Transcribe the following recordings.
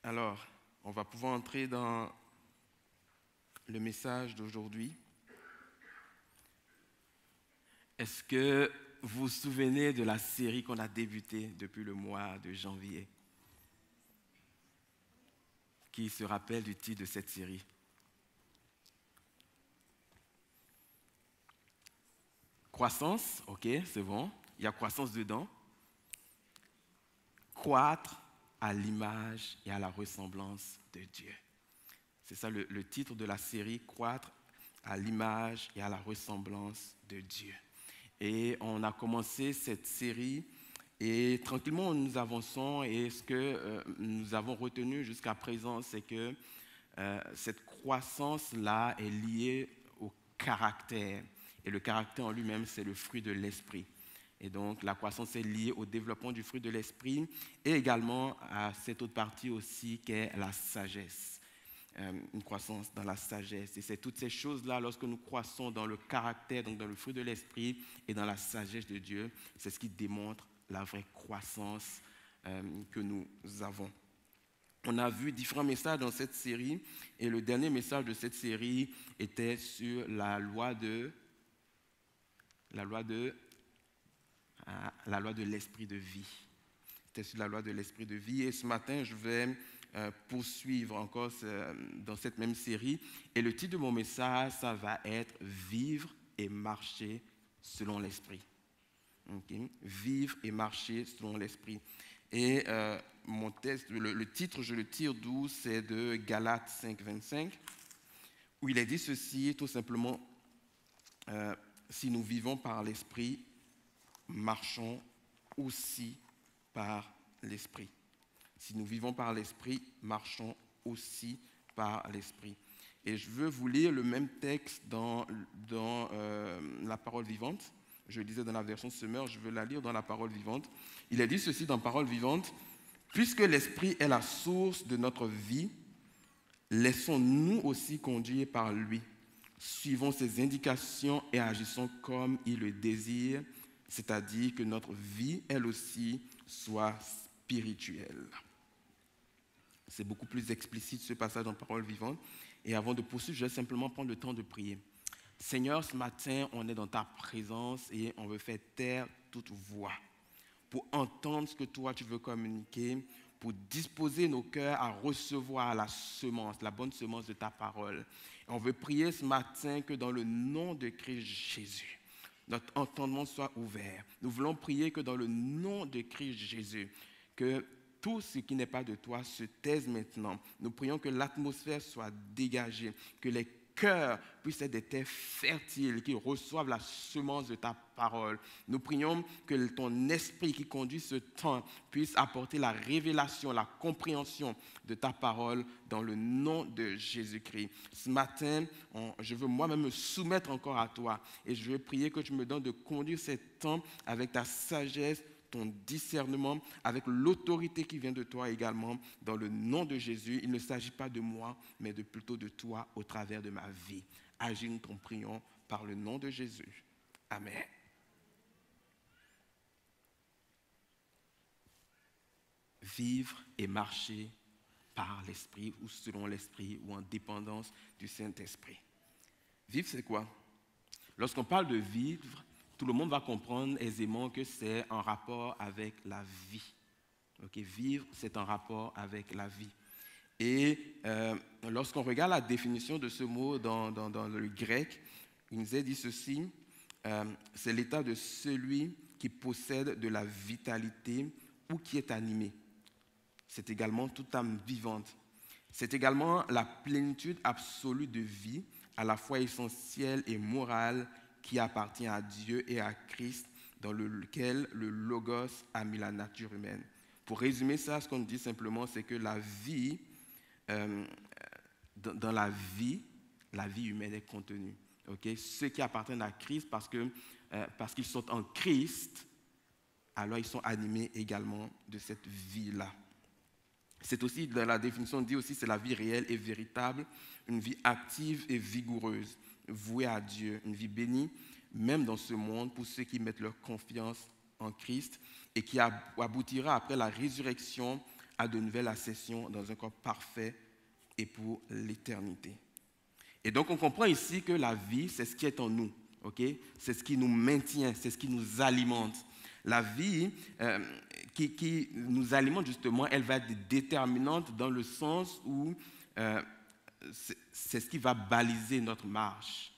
Alors, on va pouvoir entrer dans le message d'aujourd'hui. Est-ce que vous vous souvenez de la série qu'on a débutée depuis le mois de janvier? Qui se rappelle du titre de cette série? Croissance, ok, c'est bon. Il y a croissance dedans. Croître à l'image et à la ressemblance de Dieu. C'est ça le titre de la série, Croître à l'image et à la ressemblance de Dieu. Et on a commencé cette série et tranquillement nous avançons et ce que nous avons retenu jusqu'à présent, c'est que cette croissance-là est liée au caractère. Et le caractère en lui-même, c'est le fruit de l'esprit. Et donc, la croissance est liée au développement du fruit de l'esprit et également à cette autre partie aussi qui est la sagesse. Une croissance dans la sagesse. Et c'est toutes ces choses-là, lorsque nous croissons dans le caractère, donc dans le fruit de l'esprit et dans la sagesse de Dieu, c'est ce qui démontre la vraie croissance que nous avons. On a vu différents messages dans cette série et le dernier message de cette série était sur la loi de l'esprit de vie. C'était sur la loi de l'esprit de vie. Et ce matin, je vais poursuivre encore dans cette même série. Et le titre de mon message, ça va être « Vivre et marcher selon l'esprit ». Okay? Vivre et marcher selon l'esprit. Et mon texte, le titre, je le tire d'où? C'est de Galates 5, 25, où il est dit ceci, tout simplement, si nous vivons par l'esprit, marchons aussi par l'esprit. Si nous vivons par l'esprit, marchons aussi par l'esprit. Et je veux vous lire le même texte dans la parole vivante. Je le disais dans la version Semeur, je veux la lire dans la parole vivante. Il est dit ceci dans parole vivante, « Puisque l'esprit est la source de notre vie, laissons-nous aussi conduire par lui. Suivons ses indications et agissons comme il le désire, c'est-à-dire que notre vie, elle aussi, soit spirituelle. » C'est beaucoup plus explicite ce passage en parole vivante. Et avant de poursuivre, je vais simplement prendre le temps de prier. Seigneur, ce matin, on est dans ta présence et on veut faire taire toute voix pour entendre ce que toi tu veux communiquer, pour disposer nos cœurs à recevoir la semence, la bonne semence de ta parole. Et on veut prier ce matin que dans le nom de Christ Jésus, notre entendement soit ouvert. Nous voulons prier que dans le nom de Christ Jésus, que tout ce qui n'est pas de toi se taise maintenant. Nous prions que l'atmosphère soit dégagée, que les cœurs puissent être des terres fertiles, qui reçoivent la semence de ta parole. Nous prions que ton esprit qui conduit ce temps puisse apporter la révélation, la compréhension de ta parole dans le nom de Jésus-Christ. Ce matin, je veux moi-même me soumettre encore à toi et je veux prier que tu me donnes de conduire ce temps avec ta sagesse, ton discernement, avec l'autorité qui vient de toi également, dans le nom de Jésus. Il ne s'agit pas de moi, mais plutôt de toi au travers de ma vie. Agis, nous t'en prions, par le nom de Jésus. Amen. Vivre et marcher par l'Esprit, ou selon l'Esprit, ou en dépendance du Saint-Esprit. Vivre, c'est quoi? Lorsqu'on parle de vivre, tout le monde va comprendre aisément que c'est en rapport avec la vie. Okay? Vivre, c'est en rapport avec la vie. Et lorsqu'on regarde la définition de ce mot dans le grec, il nous est dit ceci, c'est l'état de celui qui possède de la vitalité ou qui est animé. C'est également toute âme vivante. C'est également la plénitude absolue de vie, à la fois essentielle et morale, qui appartient à Dieu et à Christ, dans lequel le Logos a mis la nature humaine. Pour résumer ça, ce qu'on dit simplement, c'est que la vie, dans la vie humaine est contenue. Okay? Ceux qui appartiennent à Christ, parce qu'ils sont en Christ, alors ils sont animés également de cette vie-là. C'est aussi, dans la définition, on dit aussi, c'est la vie réelle et véritable, une vie active et vigoureuse, vouée à Dieu, une vie bénie, même dans ce monde, pour ceux qui mettent leur confiance en Christ et qui aboutira après la résurrection à de nouvelles accessions dans un corps parfait et pour l'éternité. Et donc, on comprend ici que la vie, c'est ce qui est en nous. Okay? C'est ce qui nous maintient, c'est ce qui nous alimente. La vie qui nous alimente, justement, elle va être déterminante dans le sens où c'est ce qui va baliser notre marche.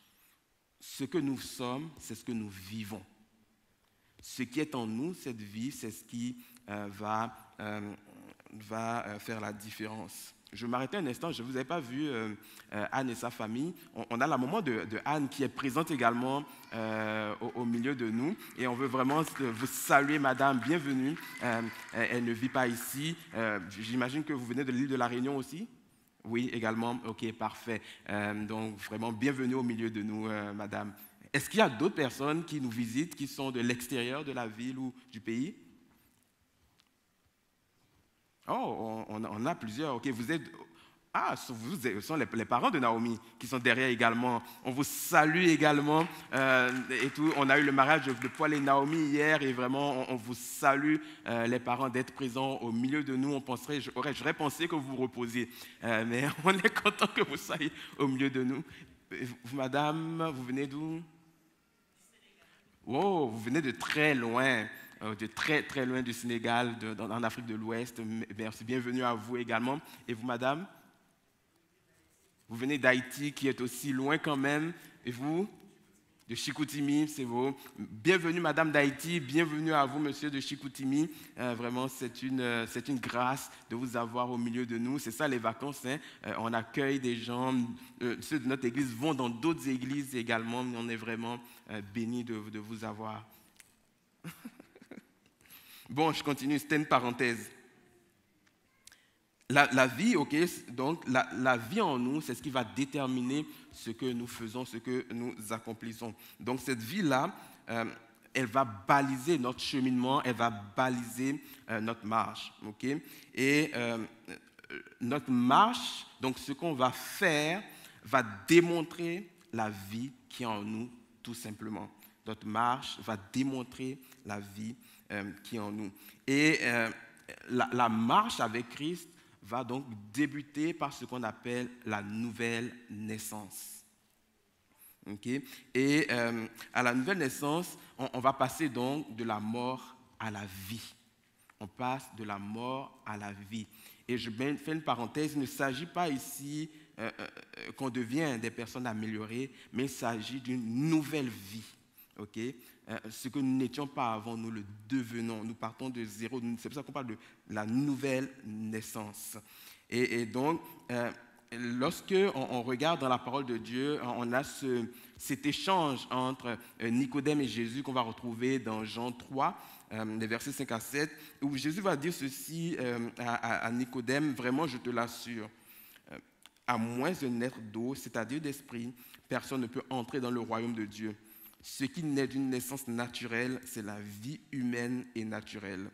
Ce que nous sommes, c'est ce que nous vivons. Ce qui est en nous, cette vie, c'est ce qui va faire la différence. Je vais m'arrêter un instant, je ne vous avais pas vu Anne et sa famille. On a la maman de Anne qui est présente également au milieu de nous. Et on veut vraiment vous saluer, madame, bienvenue. Elle ne vit pas ici. J'imagine que vous venez de l'île de la Réunion aussi? Oui, également. Ok, parfait. Donc, vraiment, bienvenue au milieu de nous, madame. Est-ce qu'il y a d'autres personnes qui nous visitent, qui sont de l'extérieur de la ville ou du pays? Oh, on a plusieurs. Ok, vous êtes... Ah, vous sont les parents de Naomi qui sont derrière également. On vous salue également. Et tout. On a eu le mariage de Paul et Naomi hier et vraiment, on vous salue les parents d'être présents au milieu de nous. J'aurais pensé que vous vous reposiez. Mais on est content que vous soyez au milieu de nous. Vous, madame, vous venez d'où? Oh, vous venez de très loin. De très, très loin du Sénégal, en Afrique de l'Ouest. Merci, bienvenue à vous également. Et vous, madame? Vous venez d'Haïti, qui est aussi loin quand même. Et vous? De Chicoutimi, c'est vous. Bienvenue, madame d'Haïti. Bienvenue à vous, monsieur de Chicoutimi. Vraiment, c'est une grâce de vous avoir au milieu de nous. C'est ça, les vacances. Hein. On accueille des gens. Ceux de notre église vont dans d'autres églises également. On est vraiment bénis de vous avoir. Bon, je continue, c'était une parenthèse. La vie, ok, donc la vie en nous, c'est ce qui va déterminer ce que nous faisons, ce que nous accomplissons. Donc cette vie-là, elle va baliser notre cheminement, elle va baliser notre marche, ok. Et notre marche, donc ce qu'on va faire, va démontrer la vie qui est en nous, tout simplement. Notre marche va démontrer la vie qui est en nous. Et la marche avec Christ va donc débuter par ce qu'on appelle la nouvelle naissance. Okay? Et à la nouvelle naissance, on va passer donc de la mort à la vie. On passe de la mort à la vie. Et je fais une parenthèse, il ne s'agit pas ici qu'on devient des personnes améliorées, mais il s'agit d'une nouvelle vie. Okay? Ce que nous n'étions pas avant, nous le devenons. Nous partons de zéro. C'est pour ça qu'on parle de la nouvelle naissance. Et donc, lorsque on regarde dans la parole de Dieu, on a cet échange entre Nicodème et Jésus qu'on va retrouver dans Jean 3, les versets 5 à 7, où Jésus va dire ceci à Nicodème, vraiment, je te l'assure, à moins de naître d'eau, c'est-à-dire d'esprit, personne ne peut entrer dans le royaume de Dieu. Ce qui naît d'une naissance naturelle, c'est la vie humaine et naturelle.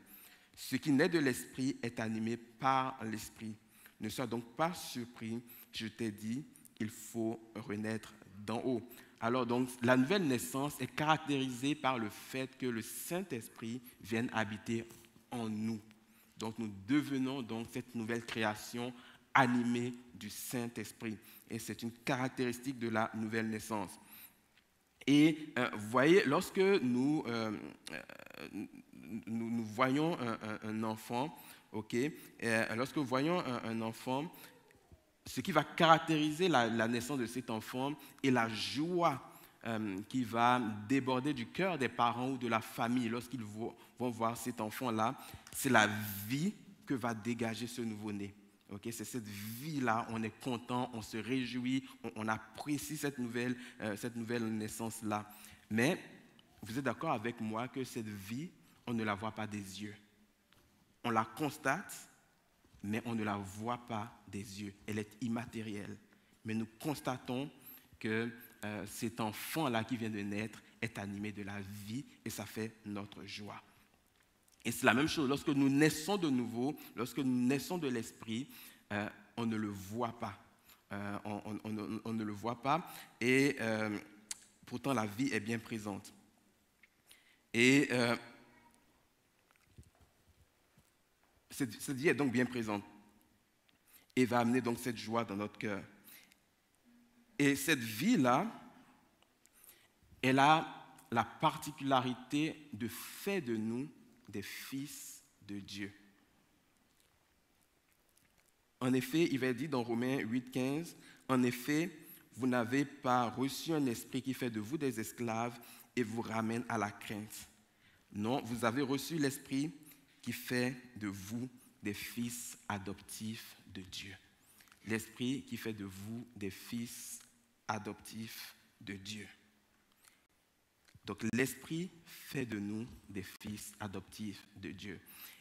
Ce qui naît de l'esprit est animé par l'esprit. Ne sois donc pas surpris, je t'ai dit, il faut renaître d'en haut. Alors donc, la nouvelle naissance est caractérisée par le fait que le Saint-Esprit vienne habiter en nous. Donc nous devenons donc cette nouvelle création animée du Saint-Esprit. Et c'est une caractéristique de la nouvelle naissance. Et vous voyez, lorsque nous voyons un enfant, okay, lorsque nous voyons un enfant, ce qui va caractériser la naissance de cet enfant est la joie qui va déborder du cœur des parents ou de la famille lorsqu'ils vont voir cet enfant-là. C'est la vie que va dégager ce nouveau-né. Okay, c'est cette vie-là, on est content, on se réjouit, on apprécie cette nouvelle naissance-là. Mais vous êtes d'accord avec moi que cette vie, on ne la voit pas des yeux. On la constate, mais on ne la voit pas des yeux. Elle est immatérielle. Mais nous constatons que cet enfant-là qui vient de naître est animé de la vie et ça fait notre joie. Et c'est la même chose, lorsque nous naissons de nouveau, lorsque nous naissons de l'esprit, on ne le voit pas. On ne le voit pas et pourtant la vie est bien présente. Et cette vie est donc bien présente et va amener donc cette joie dans notre cœur. Et cette vie-là, elle a la particularité de faire de nous des fils de Dieu. En effet, il va dire dans Romains 8,15, « En effet, vous n'avez pas reçu un esprit qui fait de vous des esclaves et vous ramène à la crainte. Non, vous avez reçu l'esprit qui fait de vous des fils adoptifs de Dieu. » L'esprit qui fait de vous des fils adoptifs de Dieu. Donc l'esprit fait de nous des fils adoptifs de Dieu.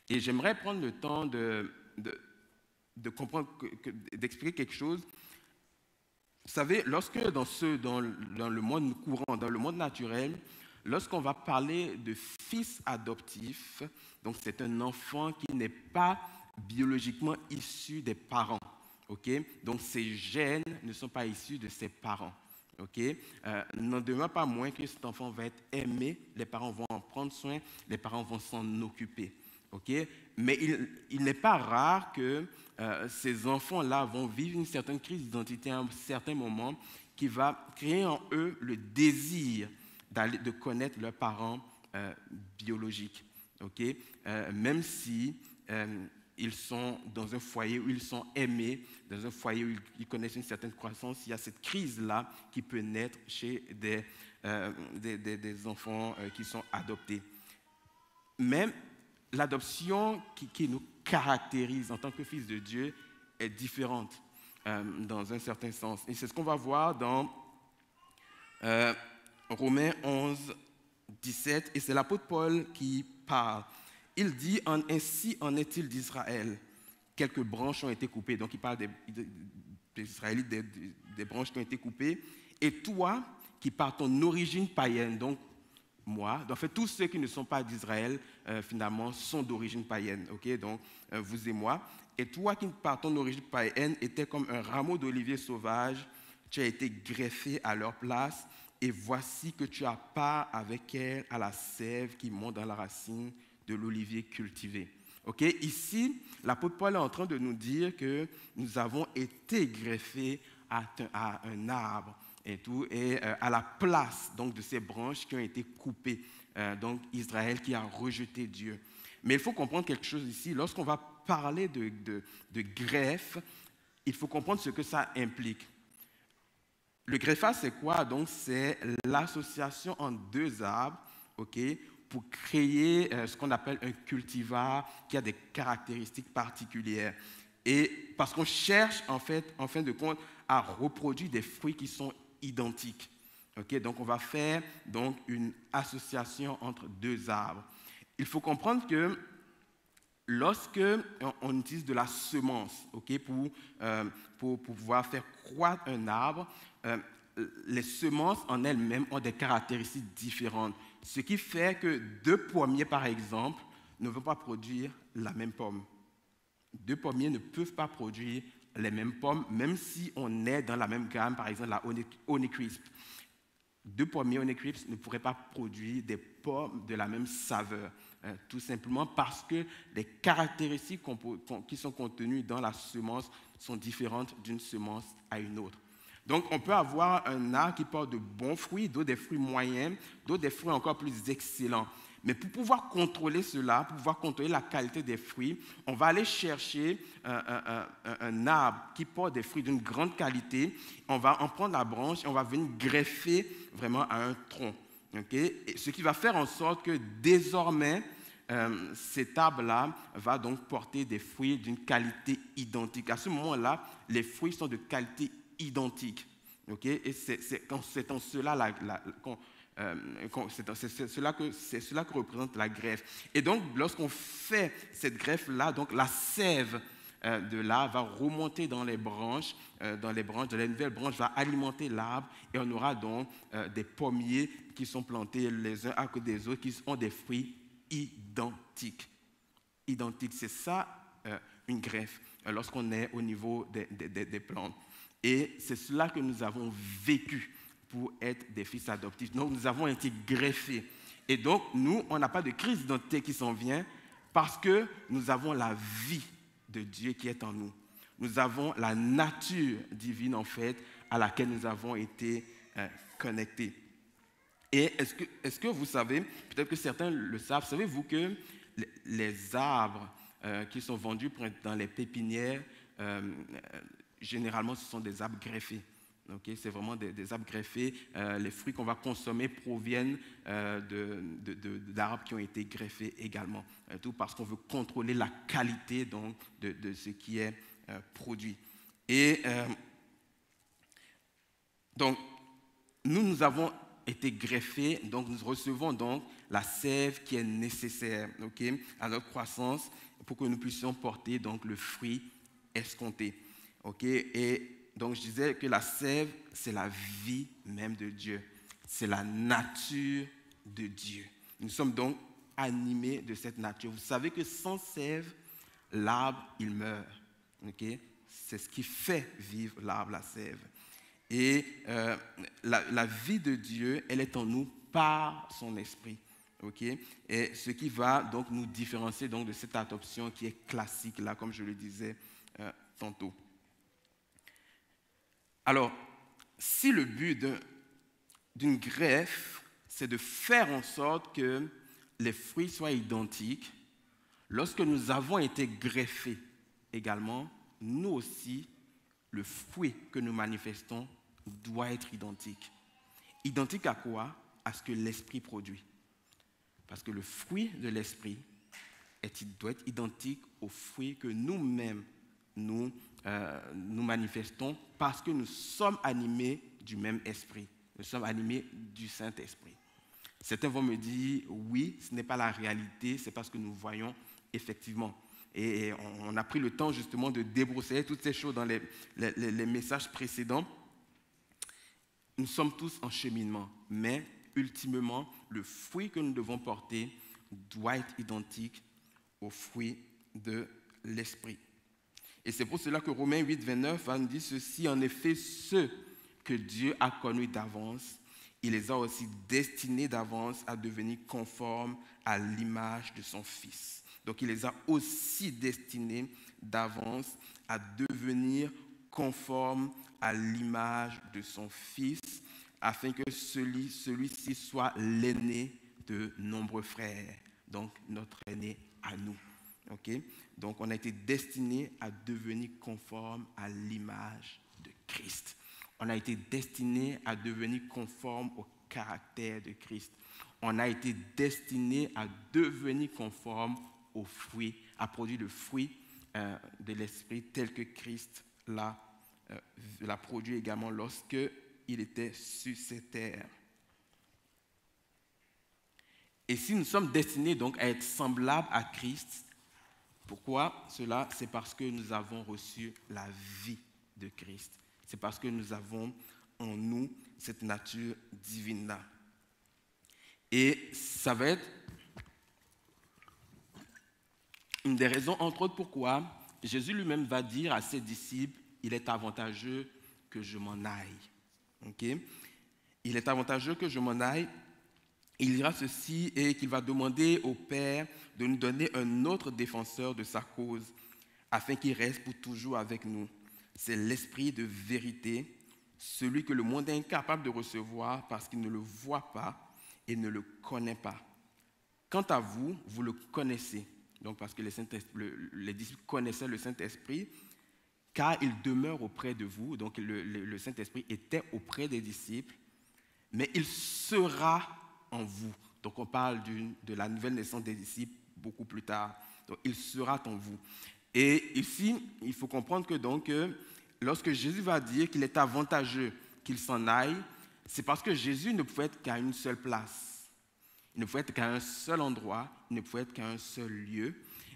Et j'aimerais prendre le temps de comprendre, d'expliquer quelque chose. Vous savez, lorsque dans le monde courant, dans le monde naturel, lorsqu'on va parler de fils adoptif, donc c'est un enfant qui n'est pas biologiquement issu des parents. Okay? Donc ses gènes ne sont pas issus de ses parents. Okay? N'en demeure pas moins que cet enfant va être aimé, les parents vont en prendre soin, les parents vont s'en occuper. Okay? Mais il n'est pas rare que ces enfants-là vont vivre une certaine crise d'identité à un certain moment qui va créer en eux le désir de connaître leurs parents biologiques. Okay? Même si ils sont dans un foyer où ils sont aimés, dans un foyer où ils connaissent une certaine croissance, il y a cette crise-là qui peut naître chez des enfants qui sont adoptés. Même l'adoption qui nous caractérise en tant que fils de Dieu est différente dans un certain sens. Et c'est ce qu'on va voir dans Romains 11, 17, et c'est l'apôtre Paul qui parle. Il dit, ainsi en est-il d'Israël. Quelques branches ont été coupées. Donc il parle des Israélites, des branches qui ont été coupées. Et toi, qui par ton origine païenne, donc moi, en fait tous ceux qui ne sont pas d'Israël, finalement, sont d'origine païenne. Okay? Donc vous et moi. Et toi qui par ton origine païenne étais comme un rameau d'olivier sauvage, tu as été greffé à leur place. Et voici que tu as part avec elle à la sève qui monte dans la racine de l'olivier cultivé. Okay? Ici, l'apôtre Paul est en train de nous dire que nous avons été greffés à un arbre et tout, et à la place donc, de ces branches qui ont été coupées. Donc Israël qui a rejeté Dieu. Mais il faut comprendre quelque chose ici. Lorsqu'on va parler de greffe, il faut comprendre ce que ça implique. Le greffage, c'est quoi? Donc, c'est l'association entre deux arbres, okay, pour créer ce qu'on appelle un cultivar qui a des caractéristiques particulières. Et parce qu'on cherche, en fin de compte, à reproduire des fruits qui sont identiques. Okay? Donc, on va faire donc, une association entre deux arbres. Il faut comprendre que lorsque on utilise de la semence, okay, pour pouvoir faire croître un arbre, les semences en elles-mêmes ont des caractéristiques différentes. Ce qui fait que deux pommiers, par exemple, ne vont pas produire la même pomme. Deux pommiers ne peuvent pas produire les mêmes pommes, même si on est dans la même gamme, par exemple la Honeycrisp. Deux pommiers Honeycrisp ne pourraient pas produire des pommes de la même saveur, tout simplement parce que les caractéristiques qui sont contenues dans la semence sont différentes d'une semence à une autre. Donc, on peut avoir un arbre qui porte de bons fruits, d'autres des fruits moyens, d'autres des fruits encore plus excellents. Mais pour pouvoir contrôler cela, pour pouvoir contrôler la qualité des fruits, on va aller chercher un arbre qui porte des fruits d'une grande qualité. On va en prendre la branche et on va venir greffer vraiment à un tronc. Okay? Et ce qui va faire en sorte que désormais, cet arbre-là va donc porter des fruits d'une qualité identique. À ce moment-là, les fruits sont de qualité identique. Okay? Et c'est en cela c'est cela que représente la greffe. Et donc, lorsqu'on fait cette greffe-là, donc la sève de l'arbre va remonter dans les branches, dans les nouvelles branches, va alimenter l'arbre, et on aura donc des pommiers qui sont plantés les uns à côté des autres, qui ont des fruits identiques. Identiques, c'est ça une greffe, lorsqu'on est au niveau des plantes. Et c'est cela que nous avons vécu pour être des fils adoptifs. Donc, nous avons été greffés. Et donc, nous, on n'a pas de crise d'identité qui s'en vient Parce que nous avons la vie de Dieu qui est en nous. Nous avons la nature divine, en fait, à laquelle nous avons été connectés. Et est-ce que vous savez, peut-être que certains le savent, savez-vous que les arbres qui sont vendus dans les pépinières, généralement, ce sont des arbres greffés. Okay? C'est vraiment des arbres greffés. Les fruits qu'on va consommer proviennent d'arbres qui ont été greffés également. Tout parce qu'on veut contrôler la qualité donc, de ce qui est produit. Et donc, nous avons été greffés, donc nous recevons donc la sève qui est nécessaire à notre croissance pour que nous puissions porter donc, le fruit escompté. Et donc je disais que la sève, c'est la vie même de Dieu. C'est la nature de Dieu. Nous sommes donc animés de cette nature. Vous savez que sans sève, l'arbre, il meurt. C'est ce qui fait vivre l'arbre, la sève. Et la vie de Dieu, elle est en nous par son esprit. Et ce qui va donc nous différencier donc, de cette adoption qui est classique, là, comme je le disais tantôt. Alors, si le but d'une greffe, c'est de faire en sorte que les fruits soient identiques, lorsque nous avons été greffés également, nous aussi, le fruit que nous manifestons doit être identique. Identique à quoi? À ce que l'esprit produit. Parce que le fruit de l'esprit doit être identique au fruit que nous-mêmes nous manifestons parce que nous sommes animés du même esprit. Nous sommes animés du Saint-Esprit. Certains vont me dire, oui, ce n'est pas la réalité, c'est parce que nous voyons effectivement. Et on a pris le temps justement de débroussailler toutes ces choses dans les messages précédents. Nous sommes tous en cheminement, mais ultimement, le fruit que nous devons porter doit être identique au fruit de l'esprit. Et c'est pour cela que Romains 8, 29 nous dit ceci, en effet, ceux que Dieu a connus d'avance, il les a aussi destinés d'avance à devenir conformes à l'image de son Fils. Donc il les a aussi destinés d'avance à devenir conformes à l'image de son Fils, afin que celui-ci soit l'aîné de nombreux frères, donc notre aîné à nous. Donc on a été destiné à devenir conforme à l'image de Christ. On a été destiné à devenir conforme au caractère de Christ. On a été destiné à devenir conforme aux fruits, à produire le fruit de l'esprit tel que Christ l'a produit également lorsqu'il était sur cette terre. Et si nous sommes destinés donc à être semblables à Christ, pourquoi cela? C'est parce que nous avons reçu la vie de Christ. C'est parce que nous avons en nous cette nature divine-là. Et ça va être une des raisons, entre autres, pourquoi Jésus lui-même va dire à ses disciples, il est avantageux que je m'en aille. Il est avantageux que je m'en aille. Il dira ceci et qu'il va demander au Père de nous donner un autre défenseur de sa cause, afin qu'il reste pour toujours avec nous. C'est l'Esprit de vérité, celui que le monde est incapable de recevoir parce qu'il ne le voit pas et ne le connaît pas. Quant à vous, vous le connaissez, donc parce que les disciples connaissaient le Saint-Esprit, car il demeure auprès de vous, donc le Saint-Esprit était auprès des disciples, mais il sera en vous. Donc on parle de la nouvelle naissance des disciples beaucoup plus tard. Donc il sera en vous. Et ici, il faut comprendre que donc, lorsque Jésus va dire qu'il est avantageux qu'il s'en aille, c'est parce que Jésus ne pouvait être qu'à une seule place. Il ne pouvait être qu'à un seul endroit, il ne pouvait être qu'à un seul lieu.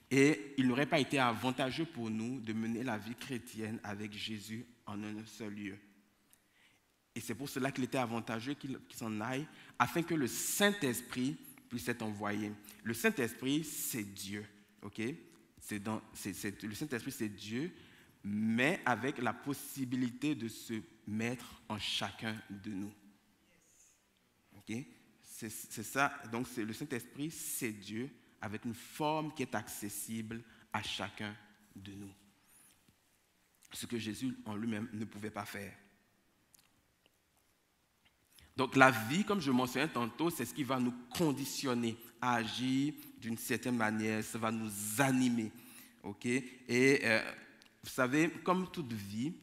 Et il n'aurait pas été avantageux pour nous de mener la vie chrétienne avec Jésus en un seul lieu. Et c'est pour cela qu'il était avantageux qu'il s'en aille, afin que le Saint-Esprit puisse être envoyé. Le Saint-Esprit, c'est Dieu. Le Saint-Esprit, c'est Dieu, mais avec la possibilité de se mettre en chacun de nous. C'est ça. Donc, le Saint-Esprit, c'est Dieu, avec une forme qui est accessible à chacun de nous. Ce que Jésus en lui-même ne pouvait pas faire. Donc la vie, comme je mentionnais tantôt, c'est ce qui va nous conditionner à agir d'une certaine manière, ça va nous animer. Okay? Et vous savez, comme toute vie,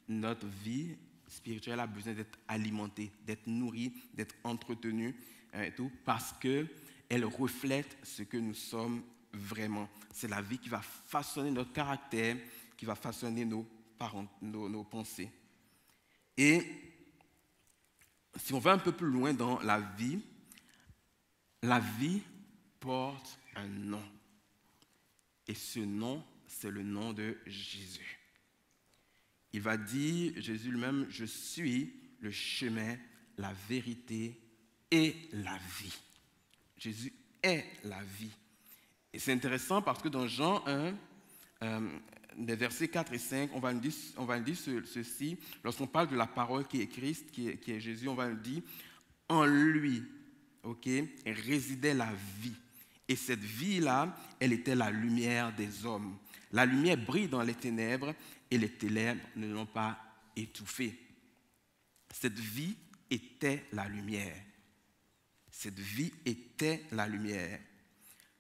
notre vie spirituelle a besoin d'être alimentée, d'être nourrie, d'être entretenue, et tout, parce qu'elle reflète ce que nous sommes vraiment. C'est la vie qui va façonner notre caractère, qui va façonner nos pensées. Et si on va un peu plus loin dans la vie porte un nom. Et ce nom, c'est le nom de Jésus. Il va dire, Jésus lui-même, je suis le chemin, la vérité et la vie. Jésus est la vie. Et c'est intéressant parce que dans Jean 1, des versets 4 et 5, on va nous dire ceci. Lorsqu'on parle de la parole qui est Christ, qui est Jésus, on va nous dire, en lui, résidait la vie. Et cette vie-là, elle était la lumière des hommes. La lumière brille dans les ténèbres et les ténèbres ne l'ont pas étouffée. Cette vie était la lumière. Cette vie était la lumière.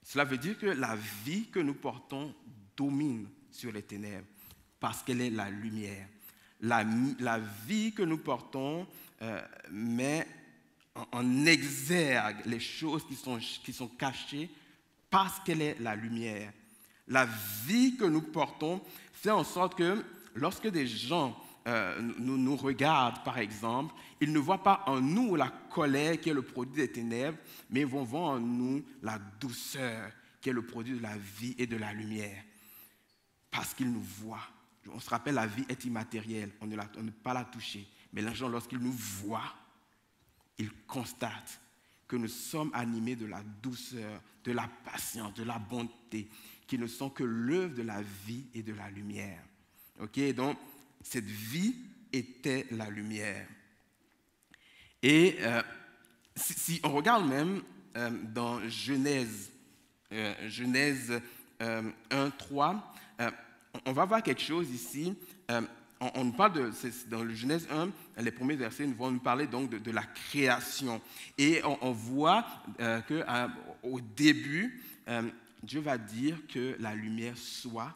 Cela veut dire que la vie que nous portons domine sur les ténèbres parce qu'elle est la lumière. La vie que nous portons met en exergue les choses qui sont cachées parce qu'elle est la lumière. La vie que nous portons fait en sorte que lorsque des gens nous regardent, par exemple, ils ne voient pas en nous la colère qui est le produit des ténèbres, mais ils vont voir en nous la douceur qui est le produit de la vie et de la lumière. Parce qu'ils nous voient. On se rappelle, la vie est immatérielle, on ne peut pas la toucher. Mais les gens, lorsqu'ils nous voient, ils constatent que nous sommes animés de la douceur, de la patience, de la bonté, qui ne sont que l'œuvre de la vie et de la lumière. Donc, cette vie était la lumière. Et si on regarde même dans Genèse 1:3, on va voir quelque chose ici. On nous parle dans le Genèse 1, les premiers versets vont nous parler donc de la création. Et on voit qu'au début, Dieu va dire que la lumière soit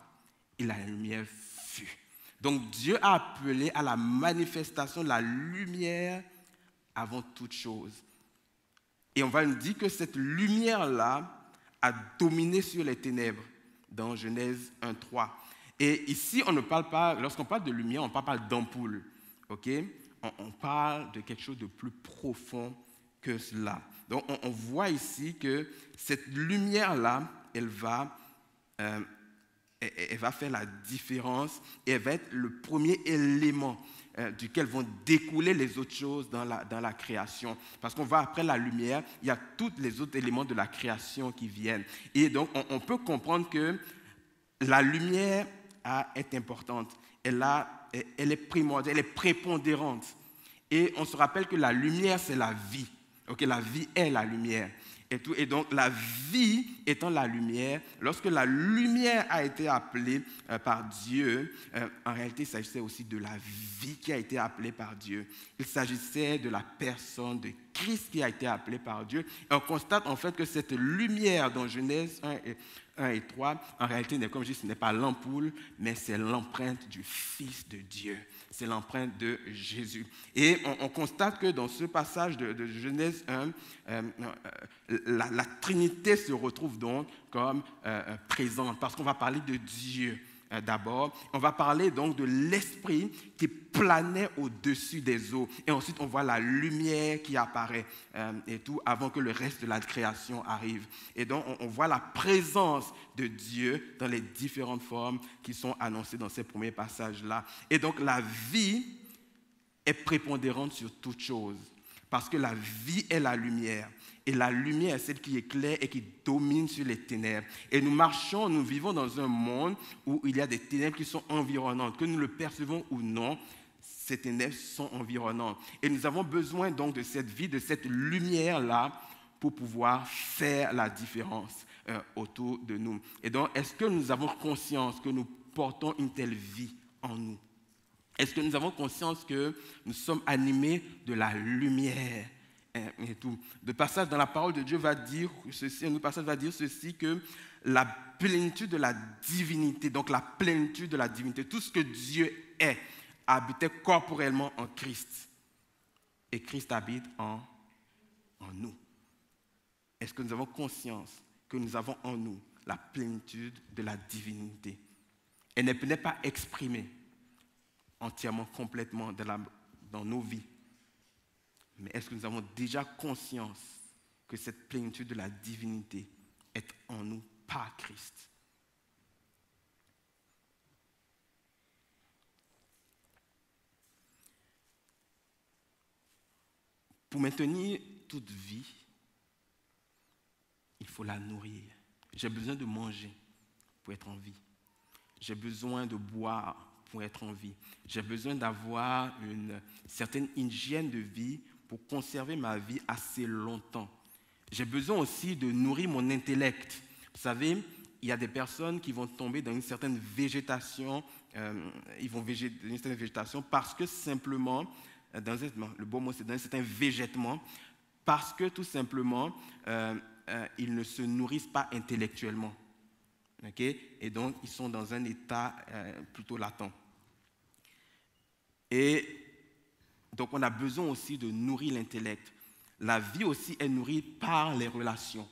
et la lumière fut. Donc Dieu a appelé à la manifestation de la lumière avant toute chose. Et on va nous dire que cette lumière-là a dominé sur les ténèbres dans Genèse 1:3. Et ici, on ne parle pas, lorsqu'on parle de lumière, on ne parle pas d'ampoule. On parle de quelque chose de plus profond que cela. Donc on voit ici que cette lumière-là, elle va faire la différence et elle va être le premier élément duquel vont découler les autres choses dans la création. Parce qu'on va après la lumière, il y a tous les autres éléments de la création qui viennent. Et donc on peut comprendre que la lumière est importante. Elle est primordiale, elle est prépondérante. Et on se rappelle que la lumière, c'est la vie. La vie est la lumière. Et donc, la vie étant la lumière, lorsque la lumière a été appelée par Dieu, en réalité, il s'agissait aussi de la vie qui a été appelée par Dieu. Il s'agissait de la personne de Christ qui a été appelée par Dieu. Et on constate en fait que cette lumière dans Genèse 1 et 3, en réalité, comme je dis, ce n'est pas l'ampoule, mais c'est l'empreinte du Fils de Dieu. C'est l'empreinte de Jésus. Et on constate que dans ce passage de Genèse 1, la Trinité se retrouve donc comme présente, parce qu'on va parler de Dieu d'abord. On va parler donc de l'Esprit qui planait au-dessus des eaux. Et ensuite, on voit la lumière qui apparaît et tout, avant que le reste de la création arrive. Et donc, on voit la présence de Dieu dans les différentes formes qui sont annoncées dans ces premiers passages-là. Et donc, la vie est prépondérante sur toute chose, parce que la vie est la lumière. Et la lumière est celle qui éclaire et qui domine sur les ténèbres. Et nous vivons dans un monde où il y a des ténèbres qui sont environnantes. Que nous le percevons ou non, ces ténèbres sont environnantes. Et nous avons besoin donc de cette vie, de cette lumière-là, pour pouvoir faire la différence. autour de nous. Et donc, est-ce que nous avons conscience que nous portons une telle vie en nous? Est-ce que nous avons conscience que nous sommes animés de la lumière et tout? Le passage dans la parole de Dieu va dire ceci, un autre passage va dire ceci, que la plénitude de la divinité, donc la plénitude de la divinité, tout ce que Dieu est, habitait corporellement en Christ. Et Christ habite en nous. Est-ce que nous avons conscience que nous avons en nous la plénitude de la divinité? Elle n'est pas exprimée entièrement, complètement dans nos vies. Mais est-ce que nous avons déjà conscience que cette plénitude de la divinité est en nous par Christ? Pour maintenir toute vie, il faut la nourrir. J'ai besoin de manger pour être en vie. J'ai besoin de boire pour être en vie. J'ai besoin d'avoir une certaine hygiène de vie pour conserver ma vie assez longtemps. J'ai besoin aussi de nourrir mon intellect. Vous savez, il y a des personnes qui vont tomber dans une certaine végétation, parce que simplement, le bon mot c'est dans un certain végétement, parce que tout simplement, ils ne se nourrissent pas intellectuellement. Okay? Et donc, ils sont dans un état plutôt latent. Et donc, on a besoin aussi de nourrir l'intellect. La vie aussi est nourrie par les relations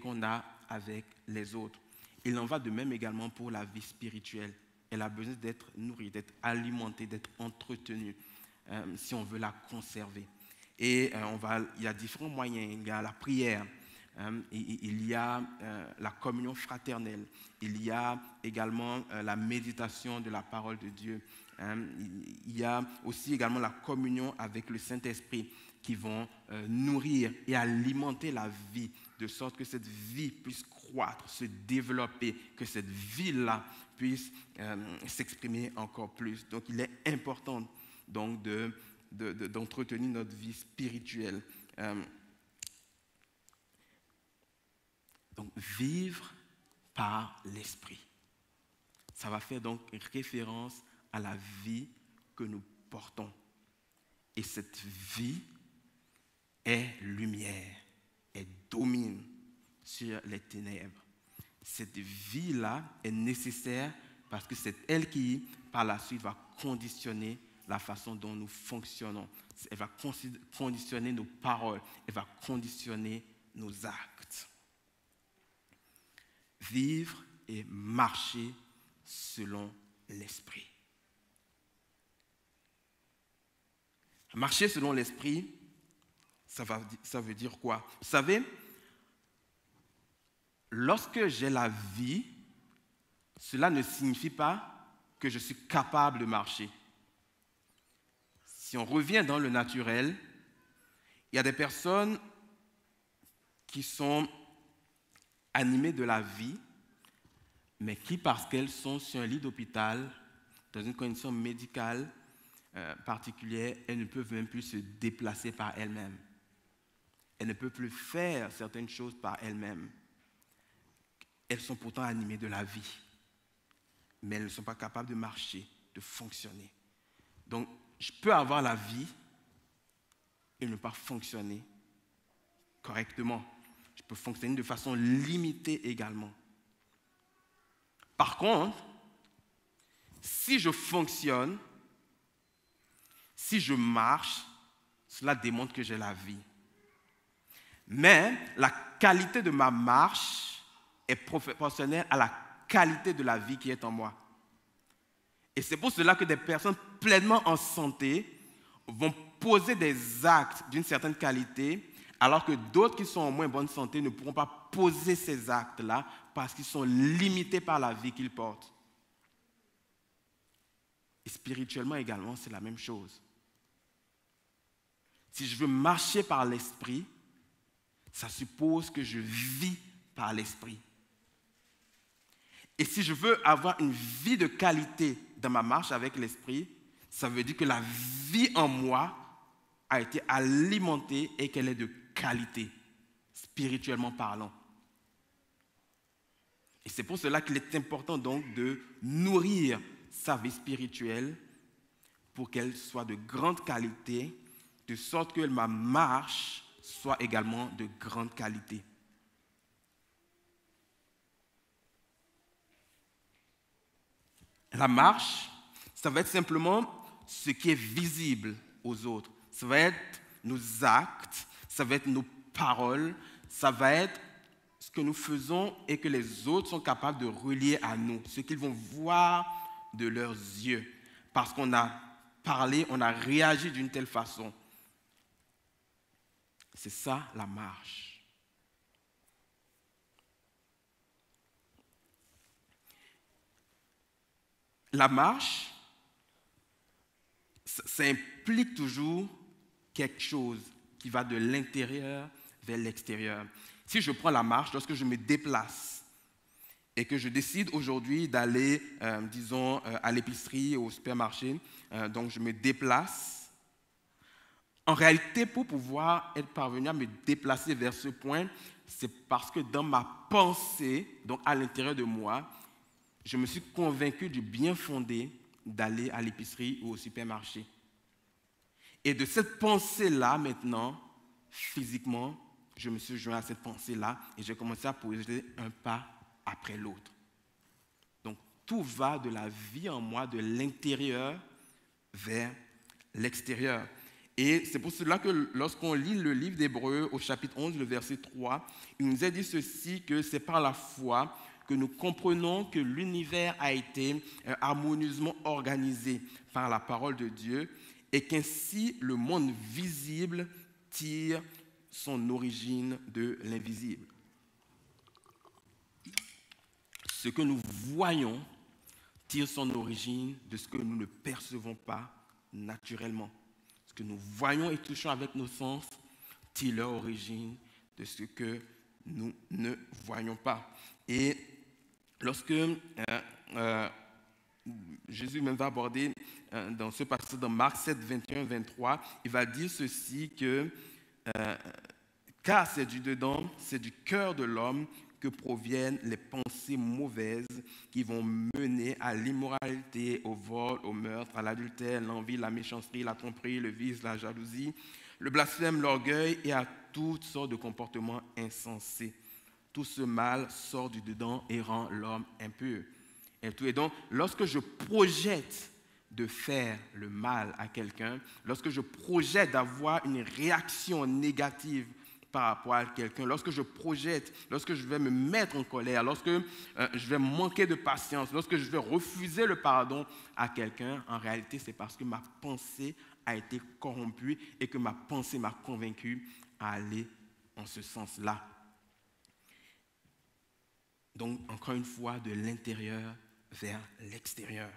qu'on a avec les autres. Il en va de même également pour la vie spirituelle. Elle a besoin d'être nourrie, d'être alimentée, d'être entretenue, si on veut la conserver. Et il y a différents moyens. Il y a la prière. Il y a la communion fraternelle, il y a également la méditation de la parole de Dieu, il y a aussi également la communion avec le Saint-Esprit qui vont nourrir et alimenter la vie, de sorte que cette vie puisse croître, se développer, que cette vie-là puisse s'exprimer encore plus. Donc il est important donc, d'entretenir notre vie spirituelle. Donc, vivre par l'esprit. Ça va faire donc référence à la vie que nous portons. Et cette vie est lumière, elle domine sur les ténèbres. Cette vie-là est nécessaire parce que c'est elle qui, par la suite, va conditionner la façon dont nous fonctionnons. Elle va conditionner nos paroles, elle va conditionner nos actes. Vivre et marcher selon l'esprit. Marcher selon l'esprit, ça veut dire quoi? Vous savez, lorsque j'ai la vie, cela ne signifie pas que je suis capable de marcher. Si on revient dans le naturel, il y a des personnes qui sont animées de la vie, mais qui, parce qu'elles sont sur un lit d'hôpital, dans une condition médicale particulière, elles ne peuvent même plus se déplacer par elles-mêmes. Elles ne peuvent plus faire certaines choses par elles-mêmes. Elles sont pourtant animées de la vie, mais elles ne sont pas capables de marcher, de fonctionner. Donc, je peux avoir la vie et ne pas fonctionner correctement. Je peux fonctionner de façon limitée également. Par contre, si je fonctionne, si je marche, cela démontre que j'ai la vie. Mais la qualité de ma marche est proportionnelle à la qualité de la vie qui est en moi. Et c'est pour cela que des personnes pleinement en santé vont poser des actes d'une certaine qualité, alors que d'autres qui sont en moins bonne santé ne pourront pas poser ces actes-là parce qu'ils sont limités par la vie qu'ils portent. Et spirituellement également, c'est la même chose. Si je veux marcher par l'esprit, ça suppose que je vis par l'esprit. Et si je veux avoir une vie de qualité dans ma marche avec l'esprit, ça veut dire que la vie en moi a été alimentée et qu'elle est de qualité, spirituellement parlant. Et c'est pour cela qu'il est important donc de nourrir sa vie spirituelle pour qu'elle soit de grande qualité, de sorte que ma marche soit également de grande qualité. La marche, ça va être simplement ce qui est visible aux autres. Ça va être nos actes, ça va être nos paroles, ça va être ce que nous faisons et que les autres sont capables de relier à nous, ce qu'ils vont voir de leurs yeux, parce qu'on a parlé, on a réagi d'une telle façon. C'est ça la marche. La marche, ça implique toujours quelque chose qui va de l'intérieur vers l'extérieur. Si je prends la marche, lorsque je me déplace et que je décide aujourd'hui d'aller, disons, à l'épicerie, au supermarché, donc je me déplace, en réalité, pour pouvoir être parvenu à me déplacer vers ce point, c'est parce que dans ma pensée, donc à l'intérieur de moi, je me suis convaincu du bien fondé d'aller à l'épicerie ou au supermarché. Et de cette pensée-là, maintenant, physiquement, je me suis joint à cette pensée-là et j'ai commencé à poser un pas après l'autre. Donc, tout va de la vie en moi, de l'intérieur vers l'extérieur. Et c'est pour cela que lorsqu'on lit le livre d'Hébreux au chapitre 11, le verset 3, il nous est dit ceci, que c'est par la foi que nous comprenons que l'univers a été harmonieusement organisé par la parole de Dieu et qu'ainsi le monde visible tire son origine de l'invisible. Ce que nous voyons tire son origine de ce que nous ne percevons pas naturellement. Ce que nous voyons et touchons avec nos sens tire leur origine de ce que nous ne voyons pas. Et lorsque Jésus même va aborder dans ce passage dans Marc 7, 21, 23, il va dire ceci que car c'est du dedans, c'est du cœur de l'homme que proviennent les pensées mauvaises qui vont mener à l'immoralité, au vol, au meurtre, à l'adultère, l'envie, la méchanceté, la tromperie, le vice, la jalousie, le blasphème, l'orgueil et à toutes sortes de comportements insensés. Tout ce mal sort du dedans et rend l'homme impur. Et donc, lorsque je projette de faire le mal à quelqu'un, lorsque je projette d'avoir une réaction négative par rapport à quelqu'un, lorsque je projette, lorsque je vais me mettre en colère, lorsque je vais manquer de patience, lorsque je vais refuser le pardon à quelqu'un, en réalité, c'est parce que ma pensée a été corrompue et que ma pensée m'a convaincu à aller en ce sens-là. Donc, encore une fois, de l'intérieur vers l'extérieur.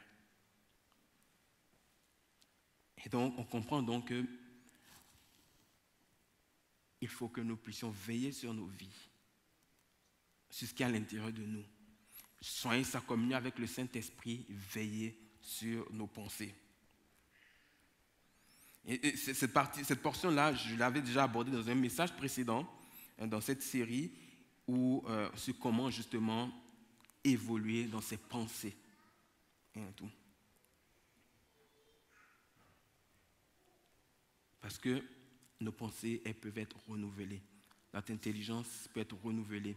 Et donc, on comprend donc que il faut que nous puissions veiller sur nos vies, sur ce qui est à l'intérieur de nous. Soyez sa communion avec le Saint-Esprit, veillez sur nos pensées. Et cette portion-là, je l'avais déjà abordée dans un message précédent, dans cette série, sur comment justement évoluer dans ses pensées. Et tout. Parce que nos pensées, elles peuvent être renouvelées. Notre intelligence peut être renouvelée.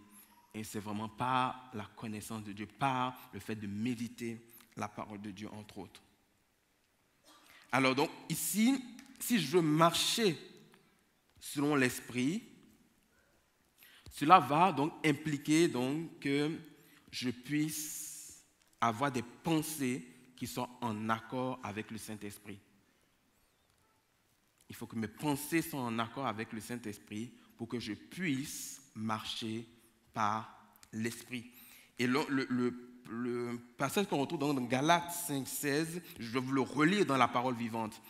Et c'est vraiment par la connaissance de Dieu, par le fait de méditer la parole de Dieu, entre autres. Alors donc, ici, si je veux marcher selon l'Esprit, cela va donc impliquer donc que je puisse avoir des pensées qui sont en accord avec le Saint-Esprit. Il faut que mes pensées soient en accord avec le Saint-Esprit pour que je puisse marcher par l'Esprit. Et le passage qu'on retrouve dans Galates 5,16, je vais vous le relire dans la parole vivante.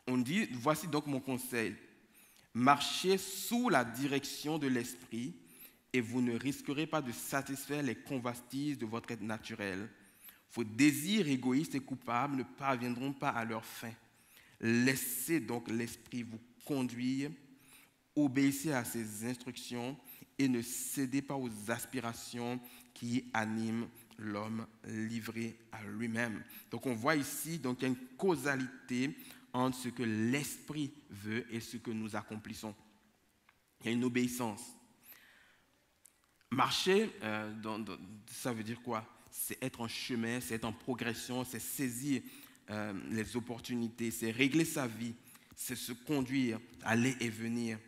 On dit, voici donc mon conseil. Marchez sous la direction de l'Esprit et vous ne risquerez pas de satisfaire les convoitises de votre être naturel. Vos désirs égoïstes et coupables ne parviendront pas à leur fin. Laissez donc l'Esprit vous conduire, obéissez à ses instructions et ne cédez pas aux aspirations qui anime l'homme livré à lui-même. Donc on voit ici donc, il y a une causalité entre ce que l'Esprit veut et ce que nous accomplissons. Il y a une obéissance. Marcher, ça veut dire quoi? C'est être en chemin, c'est être en progression, c'est saisir les opportunités, c'est régler sa vie, c'est se conduire, aller et venir.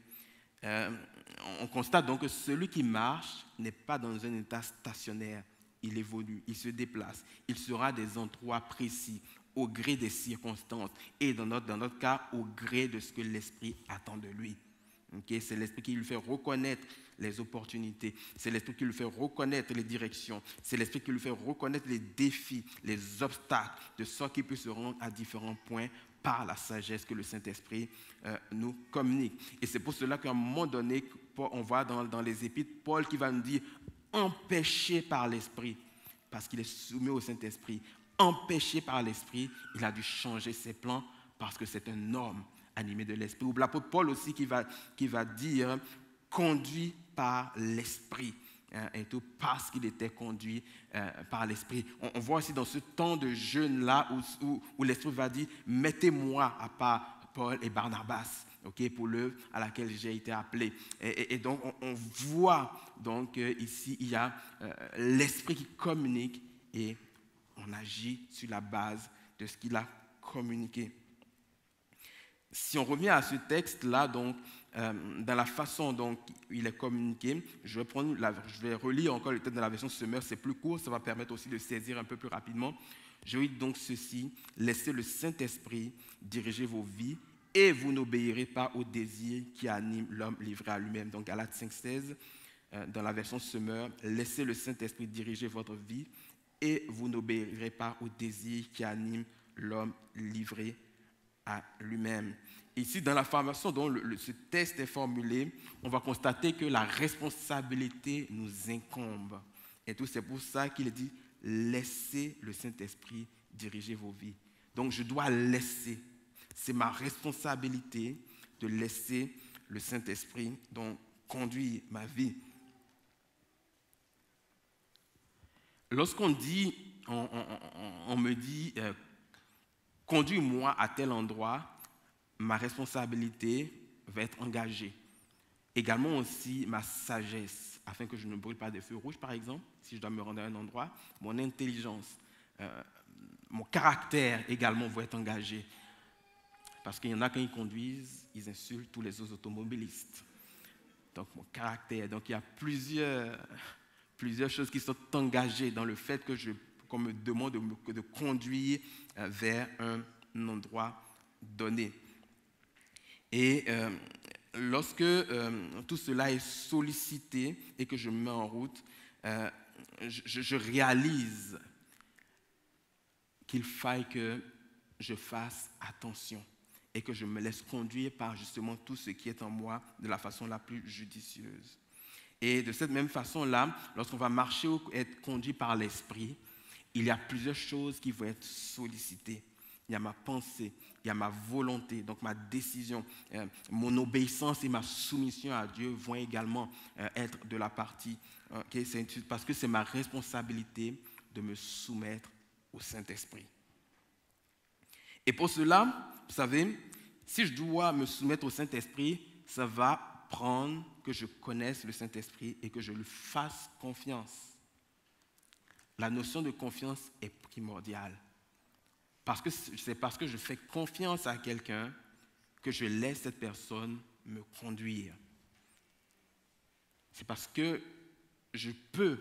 On constate donc que celui qui marche n'est pas dans un état stationnaire, il évolue, il se déplace, il sera à des endroits précis, au gré des circonstances et dans notre cas, au gré de ce que l'Esprit attend de lui. Okay? C'est l'Esprit qui lui fait reconnaître les opportunités, c'est l'Esprit qui lui fait reconnaître les directions, c'est l'Esprit qui lui fait reconnaître les défis, les obstacles, de sorte qu'il peut se rendre à différents points par la sagesse que le Saint-Esprit nous communique. Et c'est pour cela qu'à un moment donné, on voit dans les Épîtres, Paul qui va nous dire « empêché par l'Esprit », parce qu'il est soumis au Saint-Esprit. Empêché par l'Esprit, il a dû changer ses plans parce que c'est un homme animé de l'Esprit. Ou l'apôtre Paul aussi qui va dire « conduit par l'Esprit ». Et tout parce qu'il était conduit par l'Esprit. On voit aussi dans ce temps de jeûne-là où l'Esprit va dire « mettez-moi à part Paul et Barnabas ». Okay, pour l'œuvre à laquelle j'ai été appelé. Et donc, on voit donc ici, il y a l'Esprit qui communique et on agit sur la base de ce qu'il a communiqué. Si on revient à ce texte-là, donc, dans la façon dont il est communiqué, je vais relire encore le texte dans la version Semeur, c'est plus court, ça va permettre aussi de saisir un peu plus rapidement. Je lis donc ceci, laissez le Saint-Esprit diriger vos vies et vous n'obéirez pas aux désirs qui animent l'homme livré à lui-même. Donc Galates 5,16, dans la version Semeur, laissez le Saint-Esprit diriger votre vie et vous n'obéirez pas aux désirs qui animent l'homme livré à lui-même. Ici, dans la façon dont ce texte est formulé, on va constater que la responsabilité nous incombe. Et tout, c'est pour ça qu'il dit « laissez le Saint-Esprit diriger vos vies ». Donc, je dois laisser. C'est ma responsabilité de laisser le Saint-Esprit donc conduire ma vie. Lorsqu'on dit, on me dit, conduis-moi à tel endroit, ma responsabilité va être engagée. Également aussi ma sagesse, afin que je ne brûle pas des feux rouges, par exemple, si je dois me rendre à un endroit, mon intelligence, mon caractère également va être engagé. Parce qu'il y en a quand ils conduisent, ils insultent tous les autres automobilistes. Donc mon caractère, donc il y a plusieurs choses qui sont engagées dans le fait qu'on me demande de conduire vers un endroit donné. Et lorsque tout cela est sollicité et que je me mets en route, je réalise qu'il faille que je fasse attention et que je me laisse conduire par justement tout ce qui est en moi de la façon la plus judicieuse. Et de cette même façon-là, lorsqu'on va marcher ou être conduit par l'Esprit, il y a plusieurs choses qui vont être sollicitées. Il y a ma pensée, il y a ma volonté, donc ma décision, mon obéissance et ma soumission à Dieu vont également être de la partie. Okay? Parce que c'est ma responsabilité de me soumettre au Saint-Esprit. Et pour cela, vous savez, si je dois me soumettre au Saint-Esprit, ça va prendre que je connaisse le Saint-Esprit et que je lui fasse confiance. La notion de confiance est primordiale. C'est parce que je fais confiance à quelqu'un que je laisse cette personne me conduire. C'est parce que je peux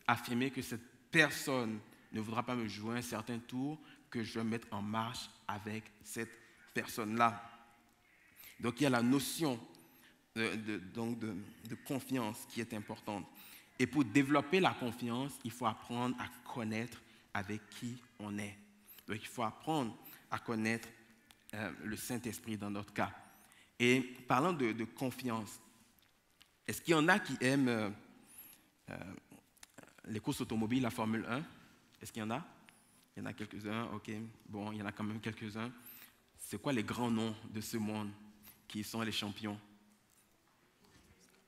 affirmer que cette personne ne voudra pas me jouer un certain tour que je vais me mettre en marche avec cette personne-là. Donc il y a la notion de confiance qui est importante. Et pour développer la confiance, il faut apprendre à connaître avec qui on est. Donc il faut apprendre à connaître le Saint-Esprit dans notre cas. Et parlant de confiance, est-ce qu'il y en a qui aiment les courses automobiles, la Formule 1? Est-ce qu'il y en a? Il y en a quelques-uns, ok. Bon, il y en a quand même quelques-uns. C'est quoi les grands noms de ce monde qui sont les champions?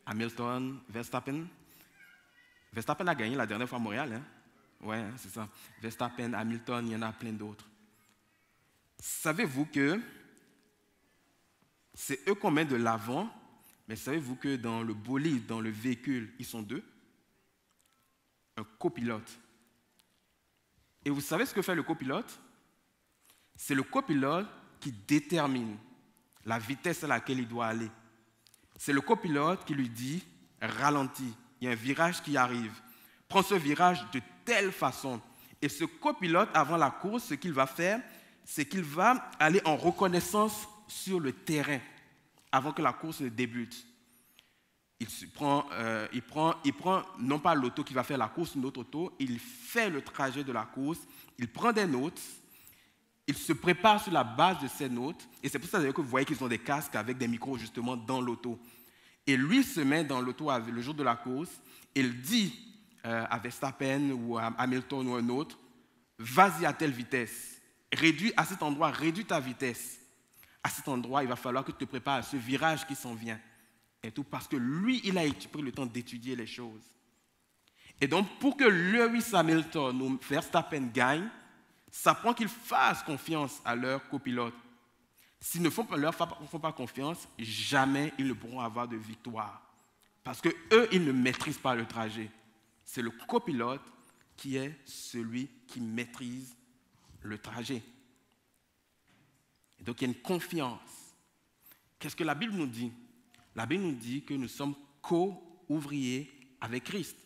Hamilton, Verstappen. Verstappen a gagné la dernière fois à Montréal. Hein? Ouais, c'est ça. Verstappen, Hamilton, il y en a plein d'autres. Savez-vous que c'est eux qu'on met de l'avant, mais savez-vous que dans le bolide, dans le véhicule, ils sont deux? Un copilote. Et vous savez ce que fait le copilote? C'est le copilote qui détermine la vitesse à laquelle il doit aller. C'est le copilote qui lui dit « ralentis, il y a un virage qui arrive, prends ce virage de telle façon ». Et ce copilote, avant la course, ce qu'il va faire, c'est qu'il va aller en reconnaissance sur le terrain avant que la course ne débute. Il prend non pas l'auto qui va faire la course, une autre auto, il fait le trajet de la course, il prend des notes, il se prépare sur la base de ces notes, et c'est pour ça que vous voyez qu'ils ont des casques avec des micros justement dans l'auto. Et lui se met dans l'auto le jour de la course, il dit à Verstappen ou à Hamilton ou un autre, vas-y à telle vitesse, à cet endroit, réduis ta vitesse. À cet endroit, il va falloir que tu te prépares à ce virage qui s'en vient. Et tout parce que lui, il a pris le temps d'étudier les choses. Et donc, pour que Lewis Hamilton ou Verstappen gagnent, ça prend qu'ils fassent confiance à leur copilote. S'ils ne font pas confiance, jamais ils ne pourront avoir de victoire. Parce qu'eux, ils ne maîtrisent pas le trajet. C'est le copilote qui est celui qui maîtrise le trajet. Et donc, il y a une confiance. Qu'est-ce que la Bible nous dit? La Bible nous dit que nous sommes co-ouvriers avec Christ.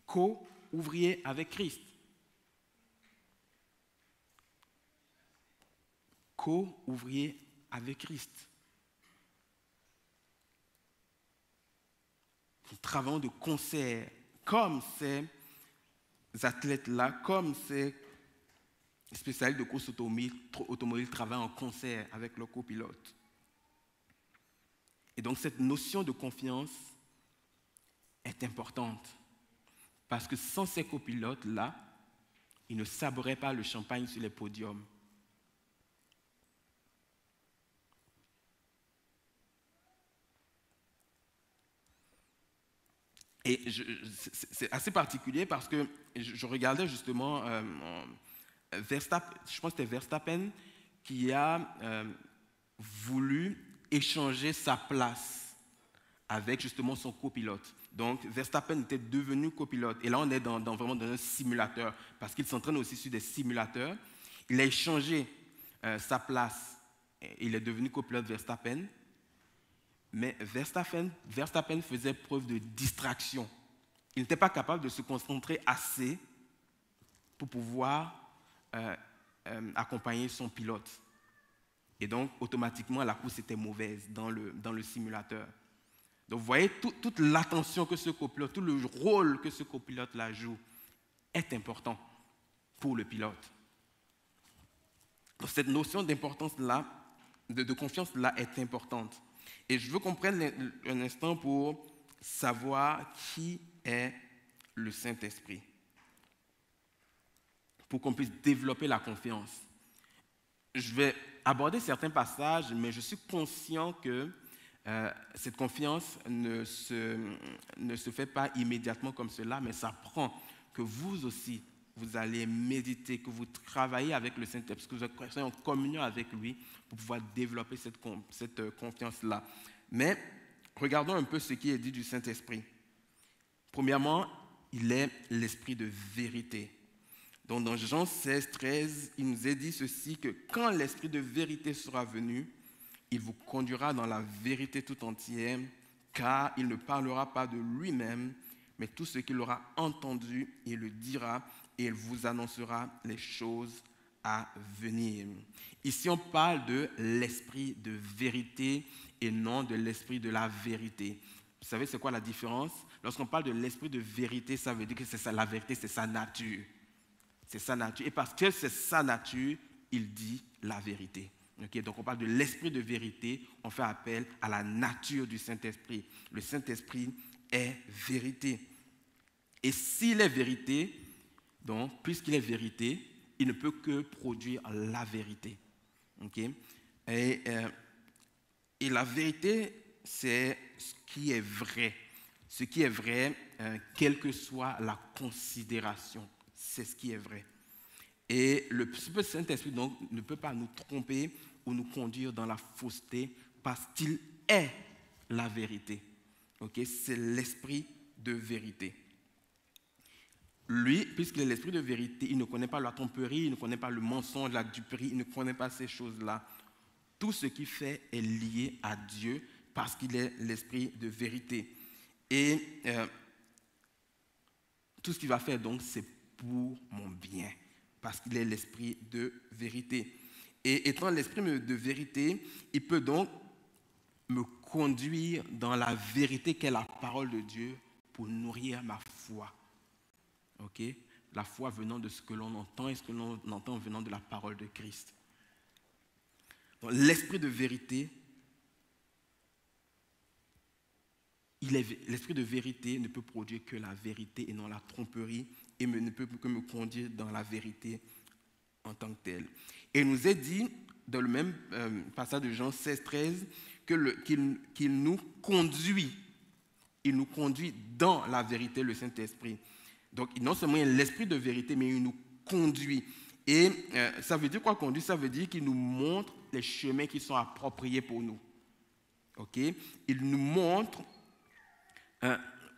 Co-ouvriers avec Christ. Co-ouvriers avec Christ. Nous travaillons de concert, comme ces athlètes-là, comme ces spécialistes de course automobile travaillent en concert avec leur copilote. Et donc cette notion de confiance est importante, parce que sans ces copilotes-là, ils ne saberaient pas le champagne sur les podiums. Et c'est assez particulier parce que je regardais justement Verstappen, je pense que c'était Verstappen qui a voulu échanger sa place avec justement son copilote. Donc Verstappen était devenu copilote. Et là, on est vraiment dans un simulateur parce qu'il s'entraîne aussi sur des simulateurs. Il a échangé sa place. Il est devenu copilote Verstappen. Mais Verstappen faisait preuve de distraction. Il n'était pas capable de se concentrer assez pour pouvoir accompagner son pilote. Et donc, automatiquement, la course était mauvaise dans le simulateur. Donc, vous voyez, toute l'attention que ce copilote, tout le rôle que ce copilote-là joue est important pour le pilote. Donc, cette notion d'importance-là, de confiance-là est importante. Et je veux qu'on prenne un instant pour savoir qui est le Saint-Esprit, pour qu'on puisse développer la confiance. Je vais aborder certains passages, mais je suis conscient que cette confiance ne se fait pas immédiatement comme cela, mais ça prend que vous aussi, vous allez méditer, que vous travaillez avec le Saint-Esprit, que vous soyez en communion avec lui pour pouvoir développer cette confiance-là. Mais regardons un peu ce qui est dit du Saint-Esprit. Premièrement, il est l'esprit de vérité. Donc dans Jean 16, 13, il nous est dit ceci, que quand l'esprit de vérité sera venu, il vous conduira dans la vérité tout entière, car il ne parlera pas de lui-même, mais tout ce qu'il aura entendu, il le dira, et il vous annoncera les choses à venir. Ici, on parle de l'esprit de vérité et non de l'esprit de la vérité. Vous savez, c'est quoi la différence? Lorsqu'on parle de l'esprit de vérité, ça veut dire que c'est ça, la vérité, c'est sa nature. C'est sa nature. Et parce que c'est sa nature, il dit la vérité. Okay? Donc, on parle de l'esprit de vérité, on fait appel à la nature du Saint-Esprit. Le Saint-Esprit est vérité. Et s'il est vérité, donc, puisqu'il est vérité, il ne peut que produire la vérité. Okay? Et la vérité, c'est ce qui est vrai. Ce qui est vrai, quelle que soit la considération, c'est ce qui est vrai. Et le Saint-Esprit donc ne peut pas nous tromper ou nous conduire dans la fausseté parce qu'il est la vérité. Okay? C'est l'esprit de vérité. Lui, puisqu'il est l'esprit de vérité, il ne connaît pas la tromperie, il ne connaît pas le mensonge, la duperie, il ne connaît pas ces choses-là. Tout ce qu'il fait est lié à Dieu parce qu'il est l'esprit de vérité. Et tout ce qu'il va faire donc, c'est pour mon bien, parce qu'il est l'esprit de vérité. Et étant l'esprit de vérité, il peut donc me conduire dans la vérité qu'est la parole de Dieu pour nourrir ma foi. Okay? La foi venant de ce que l'on entend et ce que l'on entend venant de la parole de Christ. Donc, l'esprit de vérité, l'esprit de vérité ne peut produire que la vérité et non la tromperie et ne peut que me conduire dans la vérité en tant que telle. Et il nous est dit, dans le même passage de Jean 16, 13, qu'il nous conduit. Il nous conduit dans la vérité, le Saint-Esprit. Donc, non seulement il y a l'esprit de vérité, mais il nous conduit. Et ça veut dire quoi conduire? Ça veut dire qu'il nous montre les chemins qui sont appropriés pour nous. Okay? Il nous montre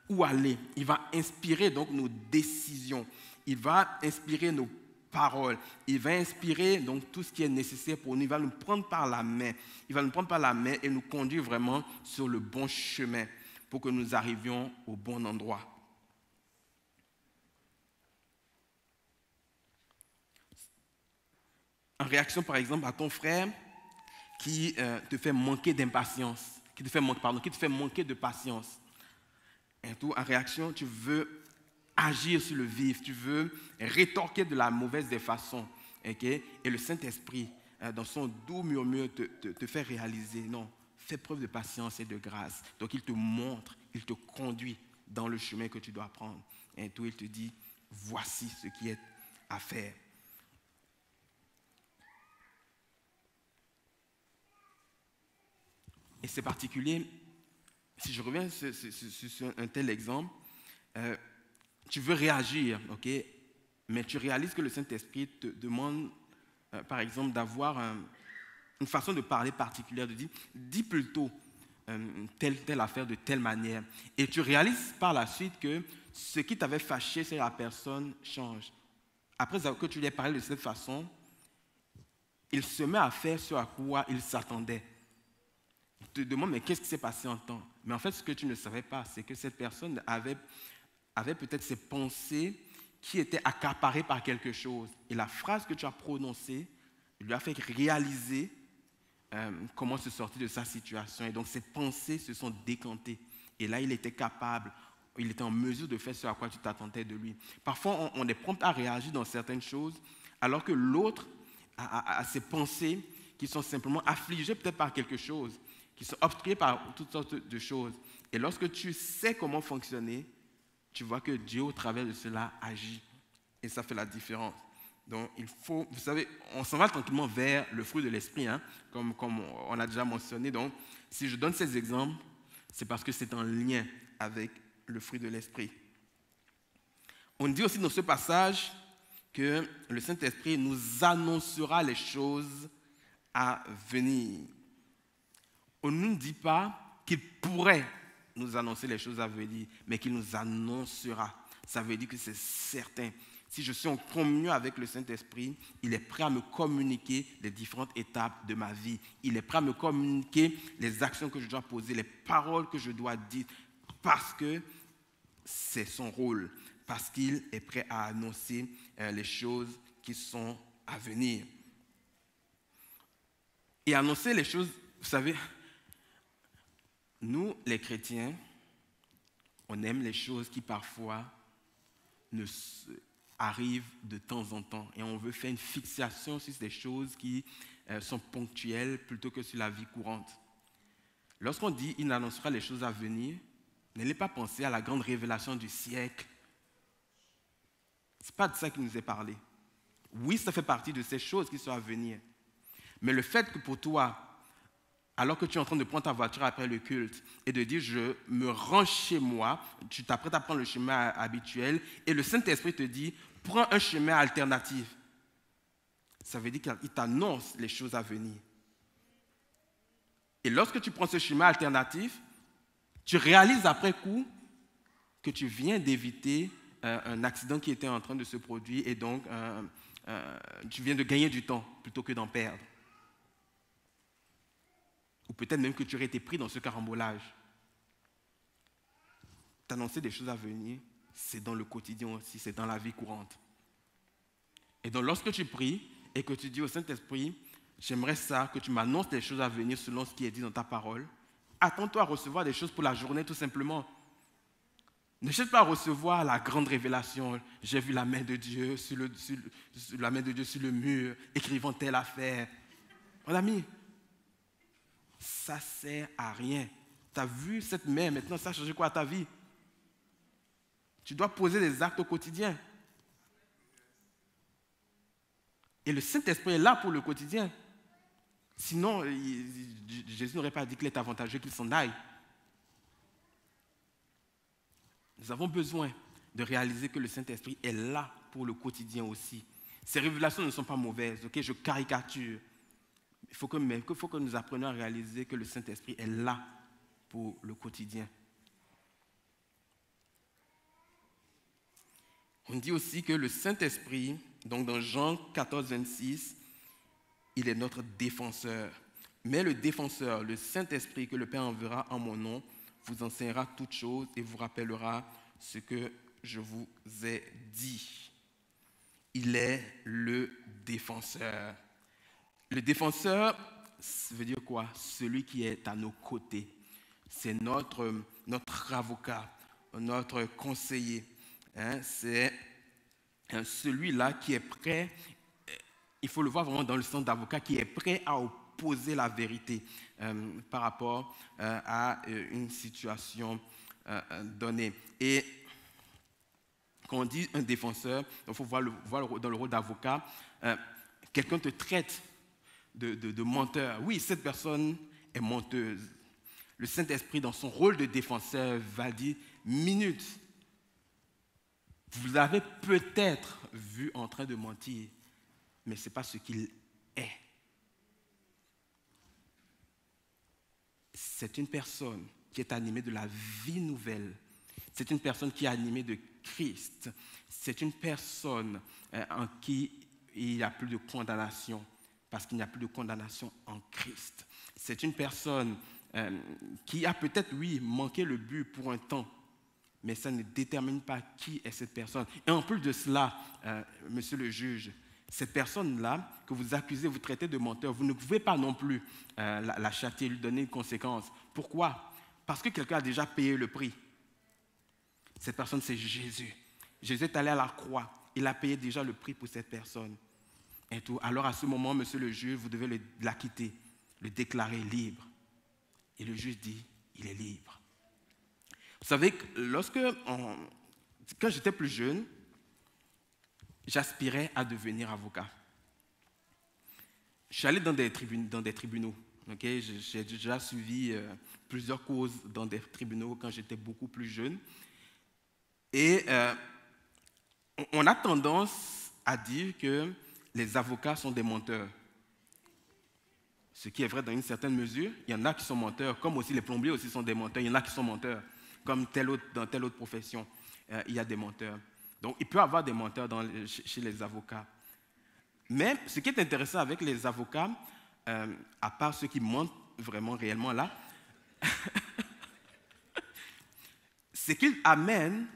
où aller. Il va inspirer donc nos décisions. Il va inspirer nos paroles. Il va inspirer donc tout ce qui est nécessaire pour nous. Il va nous prendre par la main. Il va nous prendre par la main et nous conduire vraiment sur le bon chemin pour que nous arrivions au bon endroit. En réaction, par exemple, à ton frère qui te fait manquer d'impatience, qui te fait manquer de patience. Et tout, en réaction, tu veux agir sur le vif, tu veux rétorquer de la mauvaise des façons. Okay? Et le Saint-Esprit, dans son doux murmure, te fait réaliser, non, fais preuve de patience et de grâce. Donc, il te montre, il te conduit dans le chemin que tu dois prendre. Et tout, il te dit, voici ce qui est à faire. Et c'est particulier, si je reviens sur un tel exemple, tu veux réagir, ok, mais tu réalises que le Saint-Esprit te demande, par exemple, d'avoir une façon de parler particulière, de dire, dis plutôt telle affaire de telle manière. Et tu réalises par la suite que ce qui t'avait fâché, c'est la personne change. Après que tu lui aies parlé de cette façon, il se met à faire ce à quoi il s'attendait. Il te demande, mais qu'est-ce qui s'est passé en temps? Mais en fait, ce que tu ne savais pas, c'est que cette personne avait peut-être ses pensées qui étaient accaparées par quelque chose. Et la phrase que tu as prononcée lui a fait réaliser comment se sortir de sa situation. Et donc, ses pensées se sont décantées. Et là, il était en mesure de faire ce à quoi tu t'attendais de lui. Parfois, on est prompt à réagir dans certaines choses, alors que l'autre a ses pensées qui sont simplement affligées peut-être par quelque chose, qui sont obstruées par toutes sortes de choses. Et lorsque tu sais comment fonctionner, tu vois que Dieu, au travers de cela, agit. Et ça fait la différence. Donc, il faut, vous savez, on s'en va tranquillement vers le fruit de l'esprit, hein, comme on a déjà mentionné. Donc, si je donne ces exemples, c'est parce que c'est en lien avec le fruit de l'esprit. On dit aussi dans ce passage que le Saint-Esprit nous annoncera les choses à venir. On ne nous dit pas qu'il pourrait nous annoncer les choses à venir, mais qu'il nous annoncera. Ça veut dire que c'est certain. Si je suis en communion avec le Saint-Esprit, il est prêt à me communiquer les différentes étapes de ma vie. Il est prêt à me communiquer les actions que je dois poser, les paroles que je dois dire, parce que c'est son rôle, parce qu'il est prêt à annoncer les choses qui sont à venir. Et annoncer les choses, vous savez, nous, les chrétiens, on aime les choses qui parfois arrivent de temps en temps. Et on veut faire une fixation sur des choses qui sont ponctuelles plutôt que sur la vie courante. Lorsqu'on dit « il annoncera les choses à venir », n'allez pas penser à la grande révélation du siècle. Ce n'est pas de ça qui nous est parlé. Oui, ça fait partie de ces choses qui sont à venir. Mais le fait que pour toi, alors que tu es en train de prendre ta voiture après le culte et de dire je me rends chez moi, tu t'apprêtes à prendre le chemin habituel et le Saint-Esprit te dit prends un chemin alternatif. Ça veut dire qu'il t'annonce les choses à venir. Et lorsque tu prends ce chemin alternatif, tu réalises après coup que tu viens d'éviter un accident qui était en train de se produire et donc tu viens de gagner du temps plutôt que d'en perdre. Ou peut-être même que tu aurais été pris dans ce carambolage. T'annoncer des choses à venir, c'est dans le quotidien aussi, c'est dans la vie courante. Et donc lorsque tu pries et que tu dis au Saint-Esprit, j'aimerais ça, que tu m'annonces des choses à venir selon ce qui est dit dans ta parole, attends-toi à recevoir des choses pour la journée tout simplement. Ne cherche pas à recevoir la grande révélation. J'ai vu la main de Dieu sur le mur, écrivant telle affaire. Mon ami, ça ne sert à rien. Tu as vu cette main, maintenant ça a changé quoi à ta vie? Tu dois poser des actes au quotidien. Et le Saint-Esprit est là pour le quotidien. Sinon, Jésus n'aurait pas dit qu'il est avantageux qu'il s'en aille. Nous avons besoin de réaliser que le Saint-Esprit est là pour le quotidien aussi. Ces révélations ne sont pas mauvaises, ok? Je caricature. Il faut que nous apprenions à réaliser que le Saint-Esprit est là pour le quotidien. On dit aussi que le Saint-Esprit, donc dans Jean 14, 26, il est notre défenseur. Mais le défenseur, le Saint-Esprit que le Père enverra en mon nom, vous enseignera toutes choses et vous rappellera ce que je vous ai dit. Il est le défenseur. Le défenseur, ça veut dire quoi? Celui qui est à nos côtés. C'est notre avocat, notre conseiller. C'est celui-là qui est prêt, il faut le voir vraiment dans le sens d'avocat, qui est prêt à opposer la vérité par rapport à une situation donnée. Et quand on dit un défenseur, il faut voir dans le rôle d'avocat, quelqu'un te traite de menteur. Oui, cette personne est menteuse. Le Saint-Esprit, dans son rôle de défenseur, va dire minute. Vous l'avez peut-être vu en train de mentir, mais ce n'est pas ce qu'il est. C'est une personne qui est animée de la vie nouvelle. C'est une personne qui est animée de Christ. C'est une personne en qui il n'y a plus de condamnation, parce qu'il n'y a plus de condamnation en Christ. C'est une personne qui a peut-être, oui, manqué le but pour un temps, mais ça ne détermine pas qui est cette personne. Et en plus de cela, monsieur le juge, cette personne-là que vous accusez, vous traitez de menteur, vous ne pouvez pas non plus la châtier, lui donner une conséquence. Pourquoi? Parce que quelqu'un a déjà payé le prix. Cette personne, c'est Jésus. Jésus est allé à la croix. Il a payé déjà le prix pour cette personne. Et tout. Alors à ce moment, monsieur le juge, vous devez l'acquitter, le déclarer libre. Et le juge dit, il est libre. Vous savez, quand j'étais plus jeune, j'aspirais à devenir avocat. Je suis allé dans des tribunaux. Okay? J'ai déjà suivi plusieurs causes dans des tribunaux quand j'étais beaucoup plus jeune. Et on a tendance à dire que les avocats sont des menteurs. Ce qui est vrai dans une certaine mesure. Il y en a qui sont menteurs, comme aussi les plombiers aussi sont des menteurs. Il y en a qui sont menteurs. Comme dans telle autre profession, il y a des menteurs. Donc, il peut y avoir des menteurs chez les avocats. Mais ce qui est intéressant avec les avocats, à part ceux qui mentent vraiment, réellement là, c'est qu'ils amènent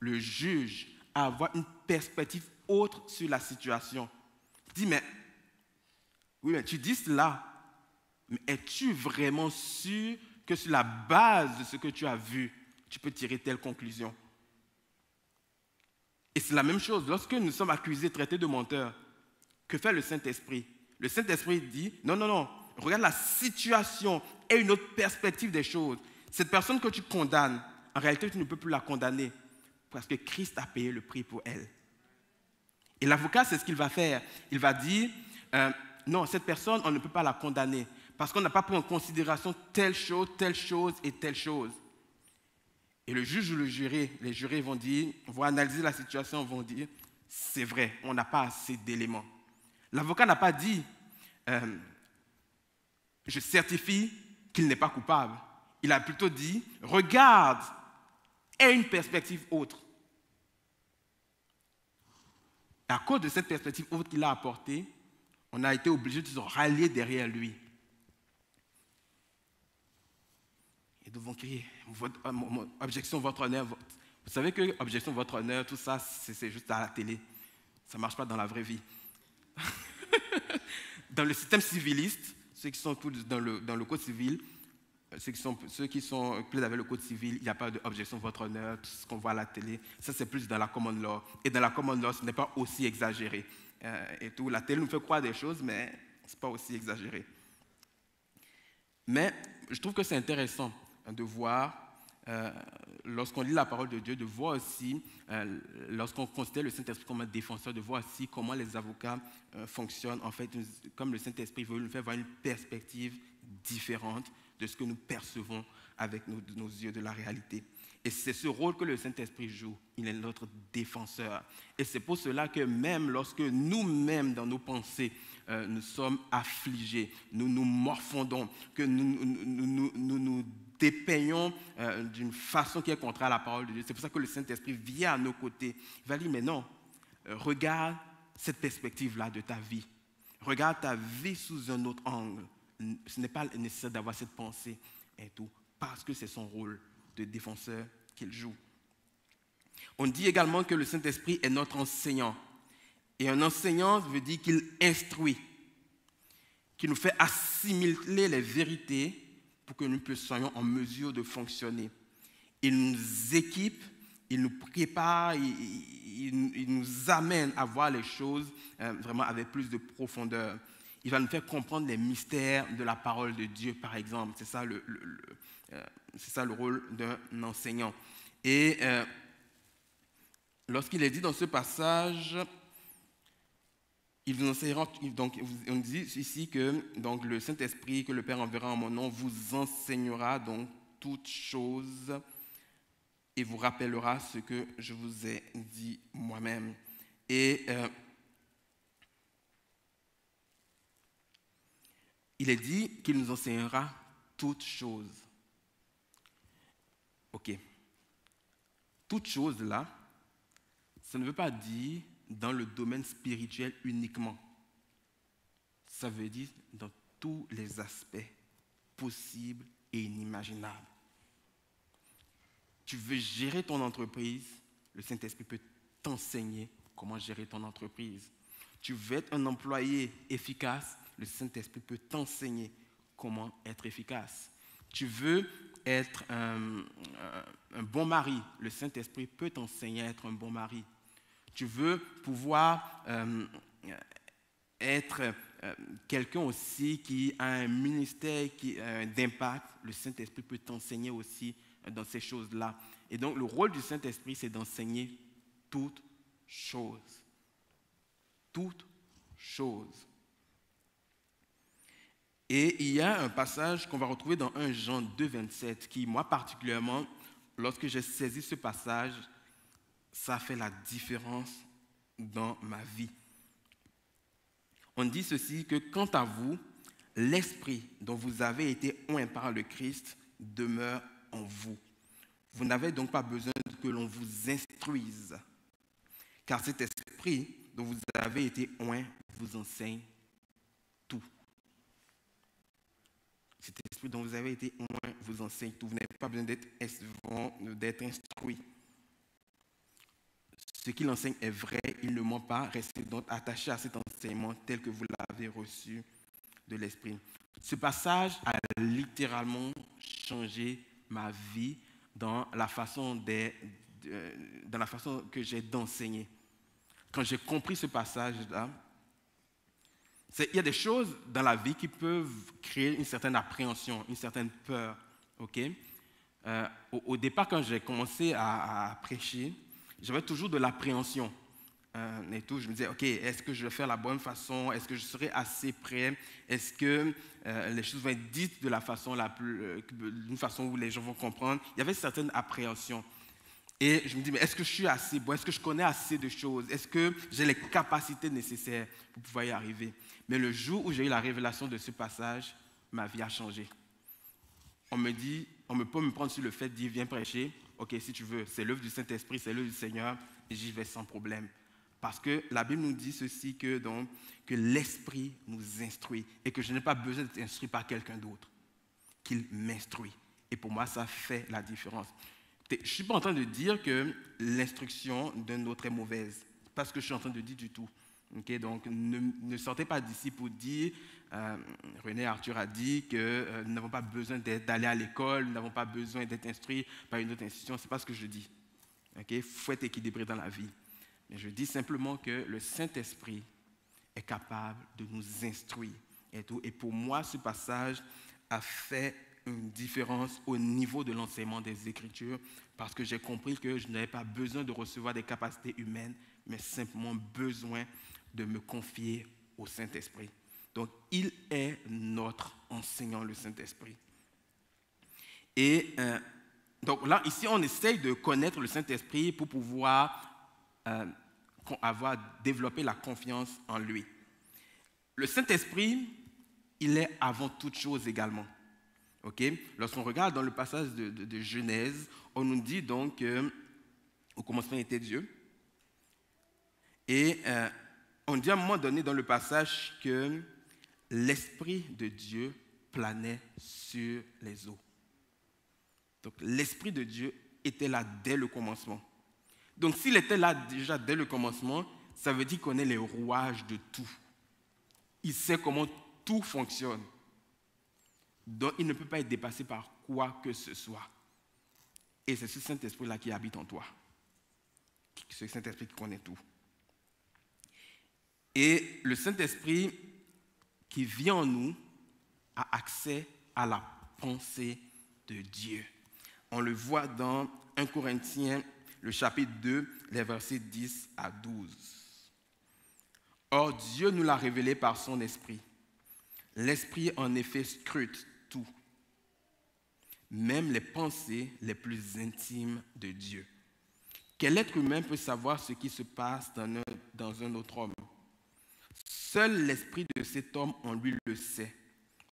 le juge à avoir une perspective autre sur la situation. Dis, mais tu dis cela, mais es-tu vraiment sûr que sur la base de ce que tu as vu, tu peux tirer telle conclusion? Et c'est la même chose. Lorsque nous sommes accusés, traités de menteurs, que fait le Saint-Esprit? Le Saint-Esprit dit, non, regarde la situation et une autre perspective des choses. Cette personne que tu condamnes, en réalité, tu ne peux plus la condamner parce que Christ a payé le prix pour elle. Et l'avocat, c'est ce qu'il va faire. Il va dire, non, cette personne, on ne peut pas la condamner parce qu'on n'a pas pris en considération telle chose et telle chose. Et le juge ou le juré, les jurés vont analyser la situation, vont dire, c'est vrai, on n'a pas assez d'éléments. L'avocat n'a pas dit, je certifie qu'il n'est pas coupable. Il a plutôt dit, regarde, et une perspective autre. Et à cause de cette perspective autre qu'il a apportée, on a été obligé de se rallier derrière lui. Et devons crier, objection, votre honneur. Vous savez que objection, votre honneur, tout ça, c'est juste à la télé. Ça ne marche pas dans la vraie vie. Dans le système civiliste, ceux qui sont dans le code civil, ceux qui sont plaident avec le code civil, il n'y a pas d'objection, votre honneur, tout ce qu'on voit à la télé. Ça, c'est plus dans la common law. Et dans la common law, ce n'est pas aussi exagéré. Et tout. La télé nous fait croire des choses, mais ce n'est pas aussi exagéré. Mais je trouve que c'est intéressant de voir, lorsqu'on lit la parole de Dieu, de voir aussi, lorsqu'on considère le Saint-Esprit comme un défenseur, de voir aussi comment les avocats fonctionnent. En fait, comme le Saint-Esprit veut nous faire voir une perspective différente de ce que nous percevons avec nos yeux de la réalité. Et c'est ce rôle que le Saint-Esprit joue. Il est notre défenseur. Et c'est pour cela que même lorsque nous-mêmes, dans nos pensées, nous sommes affligés, nous nous morfondons, que nous dépeignons d'une façon qui est contraire à la parole de Dieu. C'est pour ça que le Saint-Esprit vient à nos côtés. Il va dire, mais non, regarde cette perspective-là de ta vie. Regarde ta vie sous un autre angle. Ce n'est pas nécessaire d'avoir cette pensée et tout, parce que c'est son rôle de défenseur qu'il joue. On dit également que le Saint-Esprit est notre enseignant. Et un enseignant veut dire qu'il instruit, qu'il nous fait assimiler les vérités pour que nous soyons en mesure de fonctionner. Il nous équipe, il nous prépare, il nous amène à voir les choses vraiment avec plus de profondeur. Il va nous faire comprendre les mystères de la parole de Dieu, par exemple. C'est ça le rôle d'un enseignant. Et lorsqu'il est dit dans ce passage, il vous enseignera, donc on dit ici que donc, le Saint-Esprit que le Père enverra en mon nom vous enseignera donc toutes choses et vous rappellera ce que je vous ai dit moi-même. Et il est dit qu'il nous enseignera toutes choses. Ok. Toutes choses là, ça ne veut pas dire dans le domaine spirituel uniquement. Ça veut dire dans tous les aspects possibles et inimaginables. Tu veux gérer ton entreprise, le Saint-Esprit peut t'enseigner comment gérer ton entreprise. Tu veux être un employé efficace, le Saint-Esprit peut t'enseigner comment être efficace. Tu veux être un bon mari, le Saint-Esprit peut t'enseigner à être un bon mari. Tu veux pouvoir être quelqu'un aussi qui a un ministère d'impact, le Saint-Esprit peut t'enseigner aussi dans ces choses-là. Et donc, le rôle du Saint-Esprit, c'est d'enseigner toutes choses. Toutes choses. Et il y a un passage qu'on va retrouver dans 1 Jean 2, 27, qui, moi particulièrement, lorsque j'ai saisi ce passage, ça fait la différence dans ma vie. On dit ceci, que quant à vous, l'Esprit dont vous avez été oint par le Christ demeure en vous. Vous n'avez donc pas besoin que l'on vous instruise, car cet Esprit dont vous avez été oint vous enseigne tout. Cet Esprit dont vous avez été oint vous enseigne tout. Vous n'avez pas besoin d'être instruit. Ce qu'il enseigne est vrai, il ne ment pas. Restez donc attachés à cet enseignement tel que vous l'avez reçu de l'Esprit. Ce passage a littéralement changé ma vie dans la façon que j'ai d'enseigner. Quand j'ai compris ce passage-là, il y a des choses dans la vie qui peuvent créer une certaine appréhension, une certaine peur. Okay? Au départ, quand j'ai commencé à prêcher, j'avais toujours de l'appréhension. et tout, je me disais, OK, est-ce que je vais faire la bonne façon? Est-ce que je serai assez prêt? Est-ce que les choses vont être dites de la façon d'une façon où les gens vont comprendre? Il y avait certaines appréhensions. Et je me dis, mais est-ce que je suis assez bon? Est-ce que je connais assez de choses? Est-ce que j'ai les capacités nécessaires pour pouvoir y arriver? Mais le jour où j'ai eu la révélation de ce passage, ma vie a changé. On peut me prendre sur le fait de dire, viens prêcher. OK, si tu veux, c'est l'œuvre du Saint-Esprit, c'est l'œuvre du Seigneur, et j'y vais sans problème. Parce que la Bible nous dit ceci, que l'Esprit nous instruit, et que je n'ai pas besoin d'être instruit par quelqu'un d'autre, qu'il m'instruit. Et pour moi, ça fait la différence. Je ne suis pas en train de dire que l'instruction d'un autre est mauvaise. Ce n'est pas ce que je suis en train de dire du tout. Okay, donc, ne sortez pas d'ici pour dire, René Arthur a dit que nous n'avons pas besoin d'aller à l'école, nous n'avons pas besoin d'être instruits par une autre institution. Ce n'est pas ce que je dis. Okay? Il faut être équilibré dans la vie. Mais je dis simplement que le Saint-Esprit est capable de nous instruire. Et pour moi, ce passage a fait une différence au niveau de l'enseignement des Écritures parce que j'ai compris que je n'avais pas besoin de recevoir des capacités humaines, mais simplement besoin de me confier au Saint-Esprit. Donc, il est notre enseignant, le Saint-Esprit. Et donc là, ici, on essaye de connaître le Saint-Esprit pour pouvoir développer la confiance en lui. Le Saint-Esprit, il est avant toute chose également. Okay? Lorsqu'on regarde dans le passage de Genèse, on nous dit donc qu'au commencement était Dieu. Et on dit à un moment donné dans le passage que l'Esprit de Dieu planait sur les eaux. Donc l'Esprit de Dieu était là dès le commencement. Donc s'il était là déjà dès le commencement, ça veut dire qu'il connaît les rouages de tout. Il sait comment tout fonctionne. Donc, il ne peut pas être dépassé par quoi que ce soit. Et c'est ce Saint-Esprit-là qui habite en toi. Ce Saint-Esprit qui connaît tout. Et le Saint-Esprit qui vit en nous a accès à la pensée de Dieu. On le voit dans 1 Corinthiens, le chapitre 2, les versets 10 à 12. Or, Dieu nous l'a révélé par son Esprit. L'Esprit, en effet, scrute tout, même les pensées les plus intimes de Dieu. Quel être humain peut savoir ce qui se passe dans un autre homme? Seul l'esprit de cet homme en lui le sait.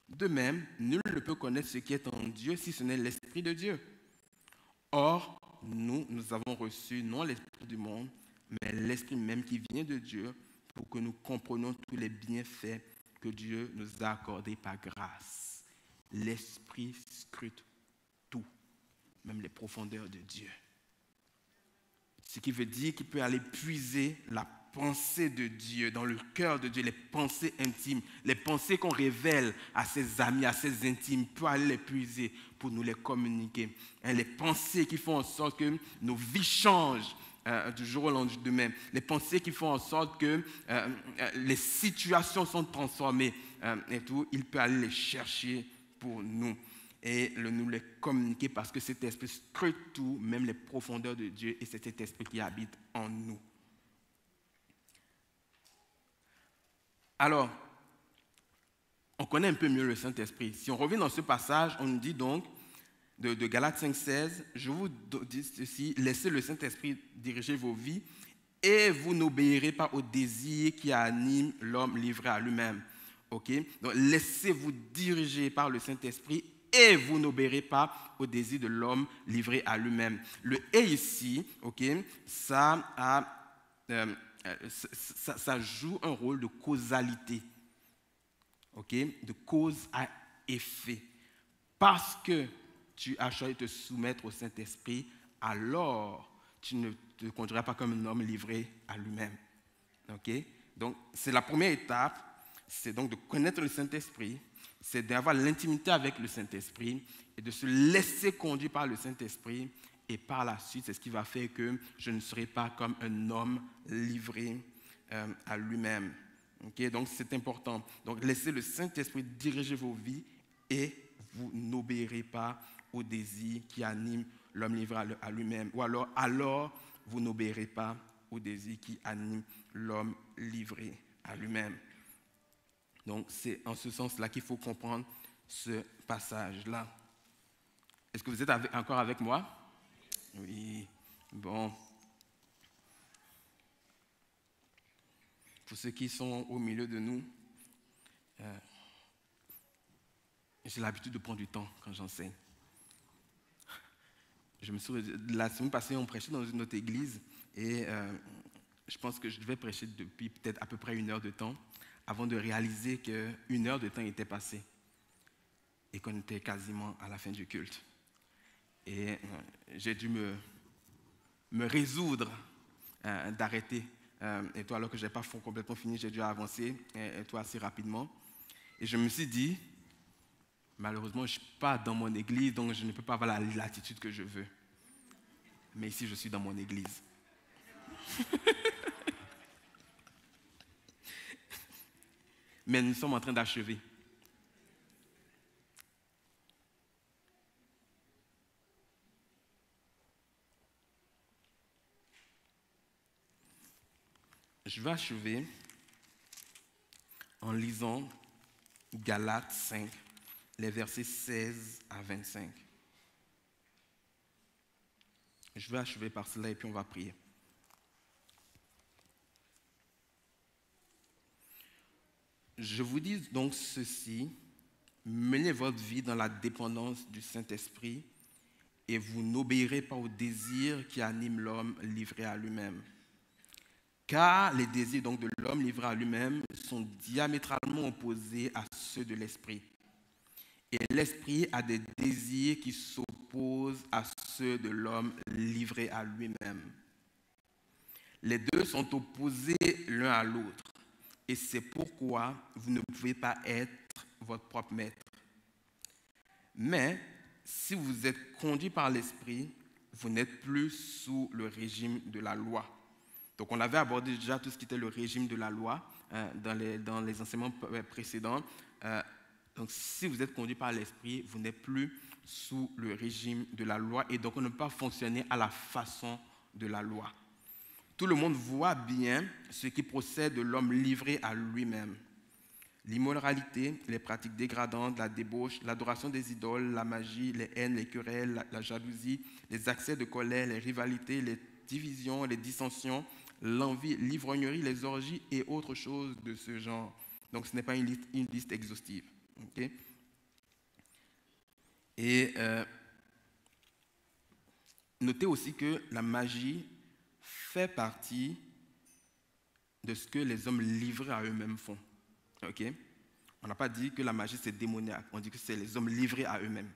De même, nul ne peut connaître ce qui est en Dieu si ce n'est l'Esprit de Dieu. Or, nous avons reçu non l'Esprit du monde, mais l'Esprit même qui vient de Dieu pour que nous comprenions tous les bienfaits que Dieu nous a accordés par grâce. L'Esprit scrute tout, même les profondeurs de Dieu. Ce qui veut dire qu'il peut aller puiser la pensée de Dieu, dans le cœur de Dieu, les pensées intimes, les pensées qu'on révèle à ses amis, à ses intimes, peut aller les puiser pour nous les communiquer. Les pensées qui font en sorte que nos vies changent du jour au lendemain. Les pensées qui font en sorte que les situations sont transformées et tout, il peut aller les chercher pour nous et nous les communiquer parce que cet esprit scrute tout, même les profondeurs de Dieu, et c'est cet esprit qui habite en nous. Alors, on connaît un peu mieux le Saint-Esprit. Si on revient dans ce passage, on nous dit donc, de Galates 5,16, je vous dis ceci, laissez le Saint-Esprit diriger vos vies et vous n'obéirez pas aux désirs qui animent l'homme livré à lui-même. Okay? Donc, laissez-vous diriger par le Saint-Esprit et vous n'obéirez pas aux désirs de l'homme livré à lui-même. Le « et » ici, okay, ça joue un rôle de causalité, okay, de cause à effet. Parce que tu as choisi de te soumettre au Saint-Esprit, alors tu ne te conduiras pas comme un homme livré à lui-même. Okay? Donc, c'est la première étape, c'est donc de connaître le Saint-Esprit, c'est d'avoir l'intimité avec le Saint-Esprit et de se laisser conduire par le Saint-Esprit. Et par la suite, c'est ce qui va faire que je ne serai pas comme un homme livré à lui-même. Okay? Donc, c'est important. Donc, laissez le Saint-Esprit diriger vos vies et vous n'obéirez pas aux désirs qui animent l'homme livré à lui-même. Ou alors vous n'obéirez pas aux désirs qui animent l'homme livré à lui-même. Donc, c'est en ce sens-là qu'il faut comprendre ce passage-là. Est-ce que vous êtes encore avec moi? Oui. Bon. Pour ceux qui sont au milieu de nous, j'ai l'habitude de prendre du temps quand j'enseigne. La semaine passée, on prêchait dans une autre église et je pense que je devais prêcher depuis peut-être à peu près 1 heure de temps avant de réaliser qu'1 heure de temps était passée et qu'on était quasiment à la fin du culte. Et j'ai dû me résoudre d'arrêter. Et toi, alors que je n'ai pas complètement fini, j'ai dû avancer, et toi assez rapidement. Et je me suis dit, malheureusement, je ne suis pas dans mon église, donc je ne peux pas avoir l'attitude que je veux. Mais ici, je suis dans mon église. Mais nous sommes en train d'achever. Je vais achever en lisant Galates 5, les versets 16 à 25. Je vais achever par cela et puis on va prier. Je vous dis donc ceci, menez votre vie dans la dépendance du Saint-Esprit et vous n'obéirez pas aux désirs qui animent l'homme livré à lui-même. Car les désirs donc de l'homme livré à lui-même sont diamétralement opposés à ceux de l'esprit. Et l'esprit a des désirs qui s'opposent à ceux de l'homme livré à lui-même. Les deux sont opposés l'un à l'autre. Et c'est pourquoi vous ne pouvez pas être votre propre maître. Mais si vous êtes conduit par l'esprit, vous n'êtes plus sous le régime de la loi. Donc, on avait abordé déjà tout ce qui était le régime de la loi dans les enseignements précédents. Donc, si vous êtes conduit par l'esprit, vous n'êtes plus sous le régime de la loi et donc on ne peut pas fonctionner à la façon de la loi. Tout le monde voit bien ce qui procède de l'homme livré à lui-même. L'immoralité, les pratiques dégradantes, la débauche, l'adoration des idoles, la magie, les haines, les querelles, la jalousie, les accès de colère, les rivalités, les divisions, les dissensions, l'envie, l'ivrognerie, les orgies et autres choses de ce genre. Donc, ce n'est pas une liste exhaustive. Okay? Et notez aussi que la magie fait partie de ce que les hommes livrés à eux-mêmes font. Okay? On n'a pas dit que la magie c'est démoniaque, on dit que c'est les hommes livrés à eux-mêmes.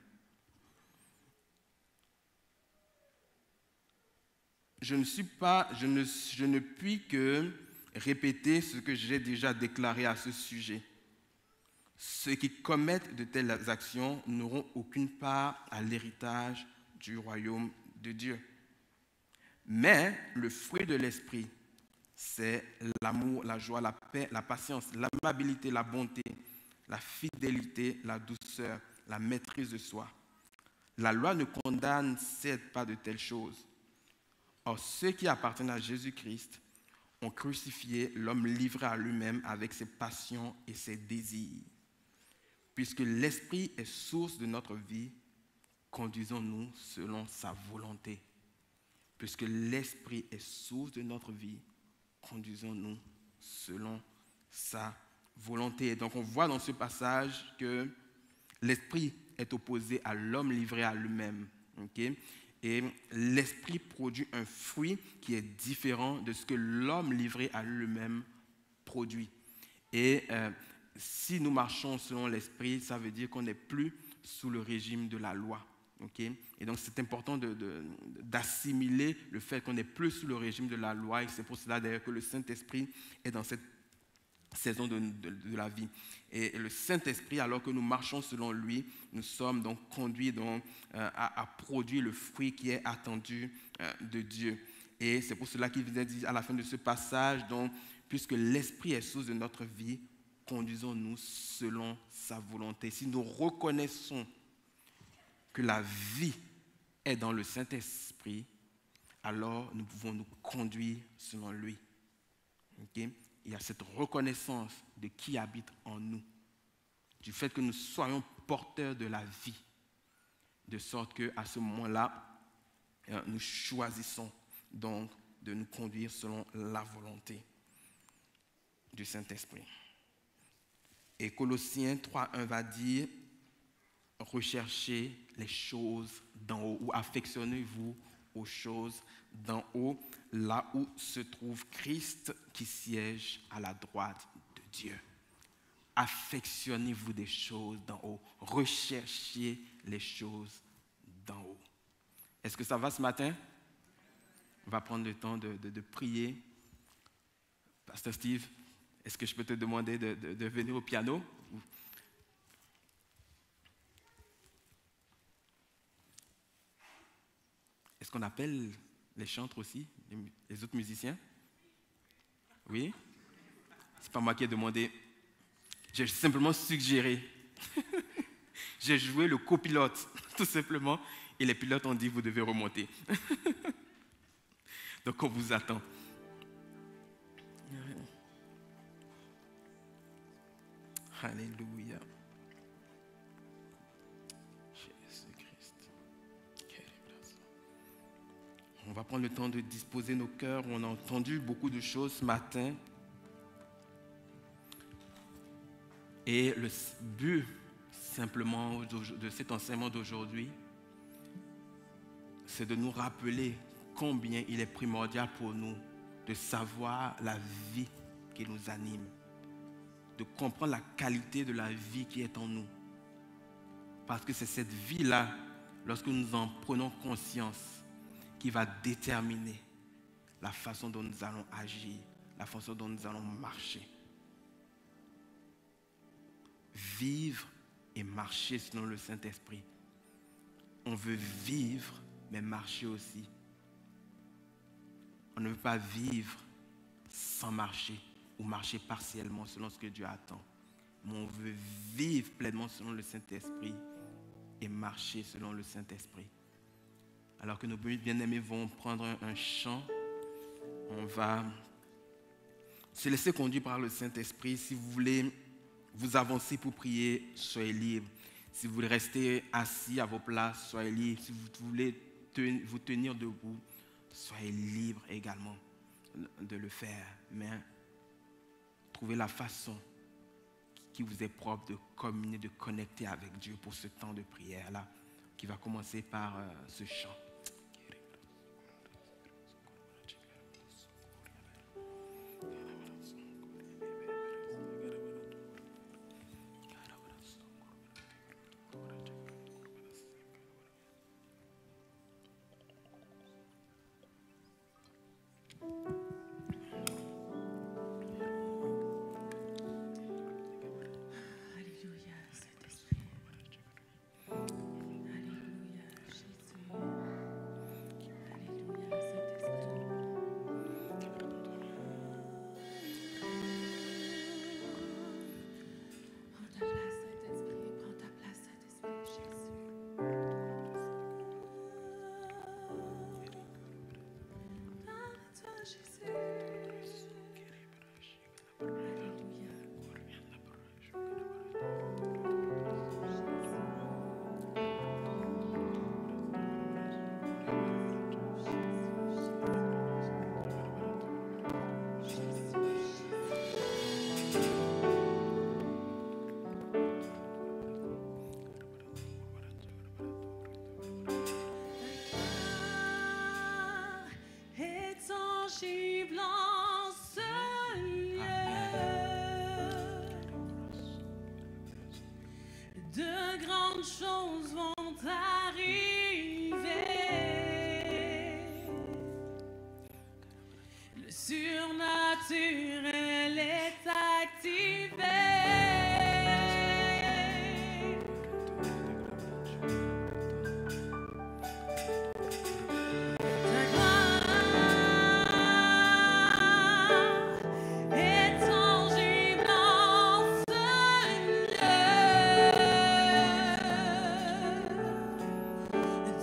Je ne puis que répéter ce que j'ai déjà déclaré à ce sujet. Ceux qui commettent de telles actions n'auront aucune part à l'héritage du royaume de Dieu. Mais le fruit de l'esprit, c'est l'amour, la joie, la paix, la patience, l'amabilité, la bonté, la fidélité, la douceur, la maîtrise de soi. La loi ne condamne certes pas de telles choses. Or, ceux qui appartiennent à Jésus-Christ ont crucifié l'homme livré à lui-même avec ses passions et ses désirs. Puisque l'esprit est source de notre vie, conduisons-nous selon sa volonté. Puisque l'esprit est source de notre vie, conduisons-nous selon sa volonté. Et donc on voit dans ce passage que l'esprit est opposé à l'homme livré à lui-même. Okay? Et l'esprit produit un fruit qui est différent de ce que l'homme livré à lui-même produit. Et si nous marchons selon l'esprit, ça veut dire qu'on n'est plus sous le régime de la loi. Okay? Et donc c'est important d'assimiler le fait qu'on n'est plus sous le régime de la loi, et c'est pour cela d'ailleurs que le Saint-Esprit est dans cette saison de la vie. Et le Saint-Esprit, alors que nous marchons selon lui, nous sommes donc conduits donc, à produire le fruit qui est attendu de Dieu. Et c'est pour cela qu'il vient dire à la fin de ce passage, donc, puisque l'Esprit est source de notre vie, conduisons-nous selon sa volonté. Si nous reconnaissons que la vie est dans le Saint-Esprit, alors nous pouvons nous conduire selon lui. Okay? Il y a cette reconnaissance de qui habite en nous, du fait que nous soyons porteurs de la vie, de sorte qu'à ce moment-là, nous choisissons donc de nous conduire selon la volonté du Saint-Esprit. Et Colossiens 3:1 va dire « Recherchez les choses d'en haut » ou « Affectionnez-vous aux choses d'en haut, là où se trouve Christ qui siège à la droite de Dieu. » Affectionnez-vous des choses d'en haut. Recherchez les choses d'en haut. Est-ce que ça va ce matin? On va prendre le temps de prier. Pasteur Steve, est-ce que je peux te demander de venir au piano? Est-ce qu'on appelle les chantres aussi, les autres musiciens? Oui? C'est pas moi qui ai demandé. J'ai simplement suggéré. J'ai joué le copilote, tout simplement. Et les pilotes ont dit, vous devez remonter. Donc on vous attend. Alléluia. Jésus-Christ. On va prendre le temps de disposer nos cœurs. On a entendu beaucoup de choses ce matin. Et le but simplement de cet enseignement d'aujourd'hui, c'est de nous rappeler combien il est primordial pour nous de savoir la vie qui nous anime, de comprendre la qualité de la vie qui est en nous. Parce que c'est cette vie-là, lorsque nous en prenons conscience, qui va déterminer la façon dont nous allons agir, la façon dont nous allons marcher. Vivre et marcher selon le Saint-Esprit. On veut vivre, mais marcher aussi. On ne veut pas vivre sans marcher ou marcher partiellement selon ce que Dieu attend. Mais on veut vivre pleinement selon le Saint-Esprit et marcher selon le Saint-Esprit. Alors que nos bien-aimés vont prendre un chant, on va se laisser conduire par le Saint-Esprit. Si vous voulez vous avancer pour prier, soyez libres. Si vous voulez rester assis à vos places, soyez libres. Si vous voulez vous tenir debout, soyez libres également de le faire. Mais trouvez la façon qui vous est propre de communier, de connecter avec Dieu pour ce temps de prière-là, qui va commencer par ce chant. Choses vont arriver. Le surnaturel est activé.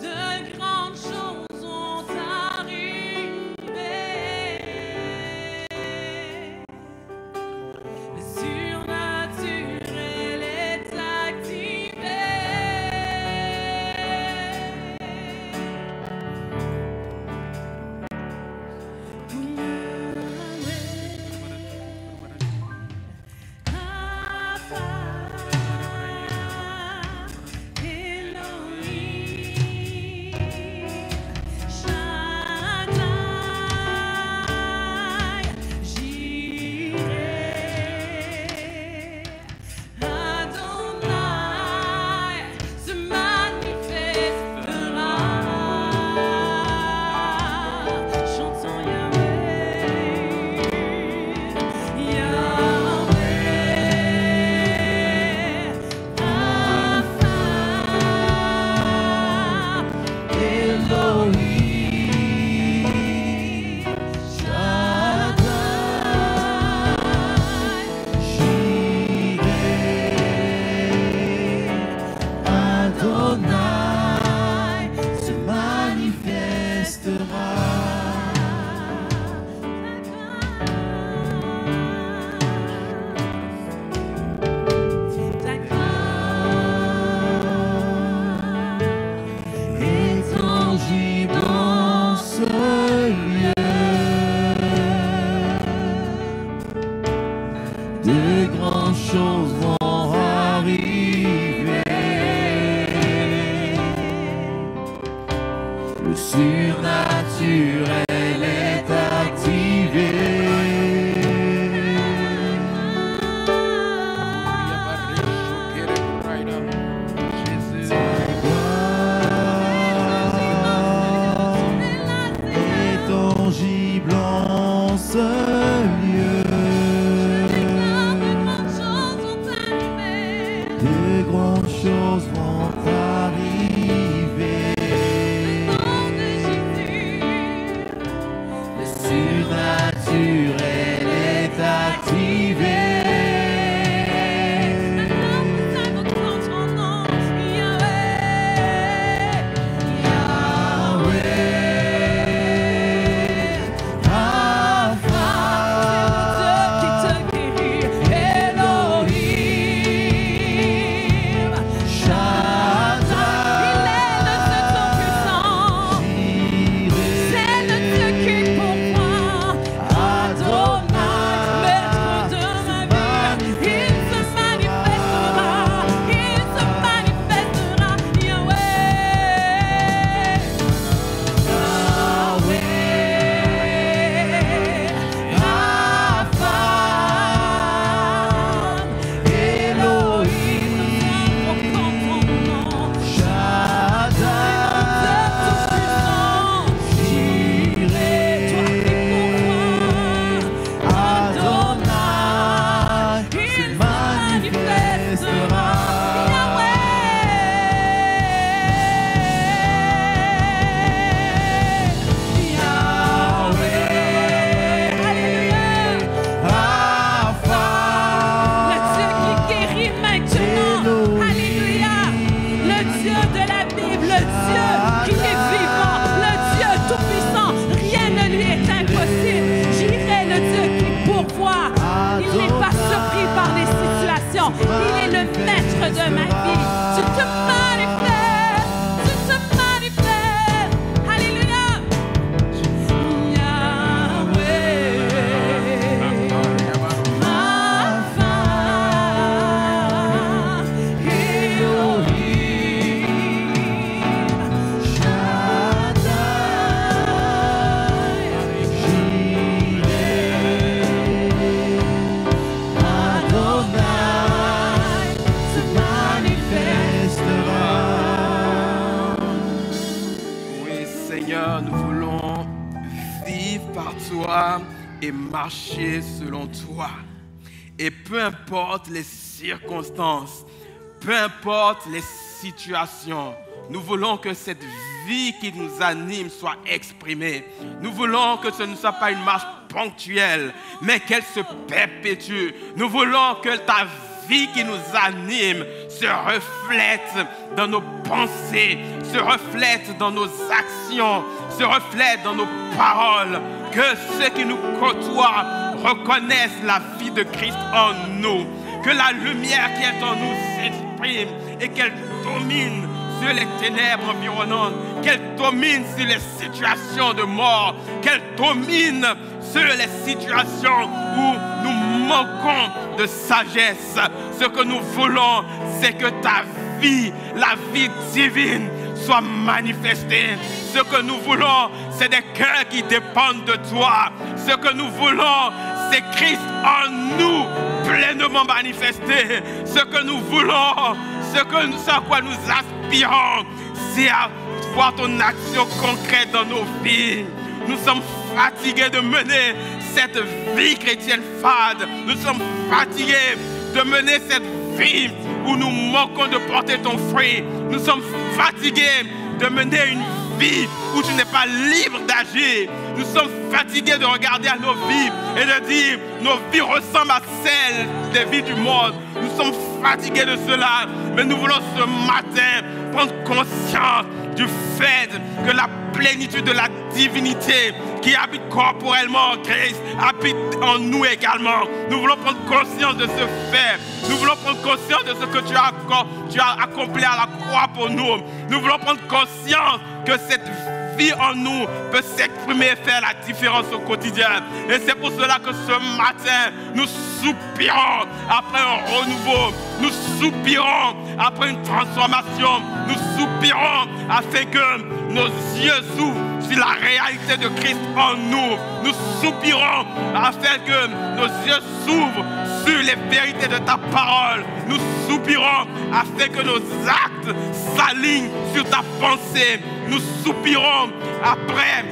De grandes choses vont arriver. de grandes choses vont arriver. Le surnaturel est activé. Ce lieu. De grandes choses vont arriver. Le surnaturel est activé. Et marcher selon toi. Et peu importe les circonstances, peu importe les situations, nous voulons que cette vie qui nous anime soit exprimée. Nous voulons que ce ne soit pas une marche ponctuelle, mais qu'elle se perpétue. Nous voulons que ta vie qui nous anime se reflète dans nos pensées, se reflète dans nos actions, se reflète dans nos paroles. Que ceux qui nous côtoient reconnaissent la vie de Christ en nous. Que la lumière qui est en nous s'exprime et qu'elle domine sur les ténèbres environnantes, qu'elle domine sur les situations de mort, qu'elle domine sur les situations où nous manquons de sagesse. Ce que nous voulons, c'est que ta vie, la vie divine, soit manifestée. Ce que nous voulons, c'est des cœurs qui dépendent de toi. Ce que nous voulons, c'est Christ en nous, pleinement manifesté. Ce que nous voulons, ce à quoi nous aspirons, c'est à voir ton action concrète dans nos vies. Nous sommes fatigués de mener cette vie chrétienne fade. Nous sommes fatigués de mener cette vie où nous manquons de porter ton fruit. Nous sommes fatigués de mener une vie où tu n'es pas libre d'agir. Nous sommes fatigués de regarder à nos vies et de dire nos vies ressemblent à celles des vies du monde. Nous sommes fatigués de cela, mais nous voulons ce matin prendre conscience du fait que la plénitude de la divinité qui habite corporellement en Christ habite en nous également. Nous voulons prendre conscience de ce fait. Nous voulons prendre conscience de ce que tu as accompli à la croix pour nous. Nous voulons prendre conscience que cette vie en nous peut s'exprimer et faire la différence au quotidien. Et c'est pour cela que ce matin, nous soupirons après un renouveau. Nous soupirons après une transformation. Nous soupirons afin que nos yeux s'ouvrent sur la réalité de Christ en nous. Nous soupirons afin que nos yeux s'ouvrent sur les vérités de ta parole. Nous soupirons afin que nos actes s'alignent sur ta pensée. Nous soupirons après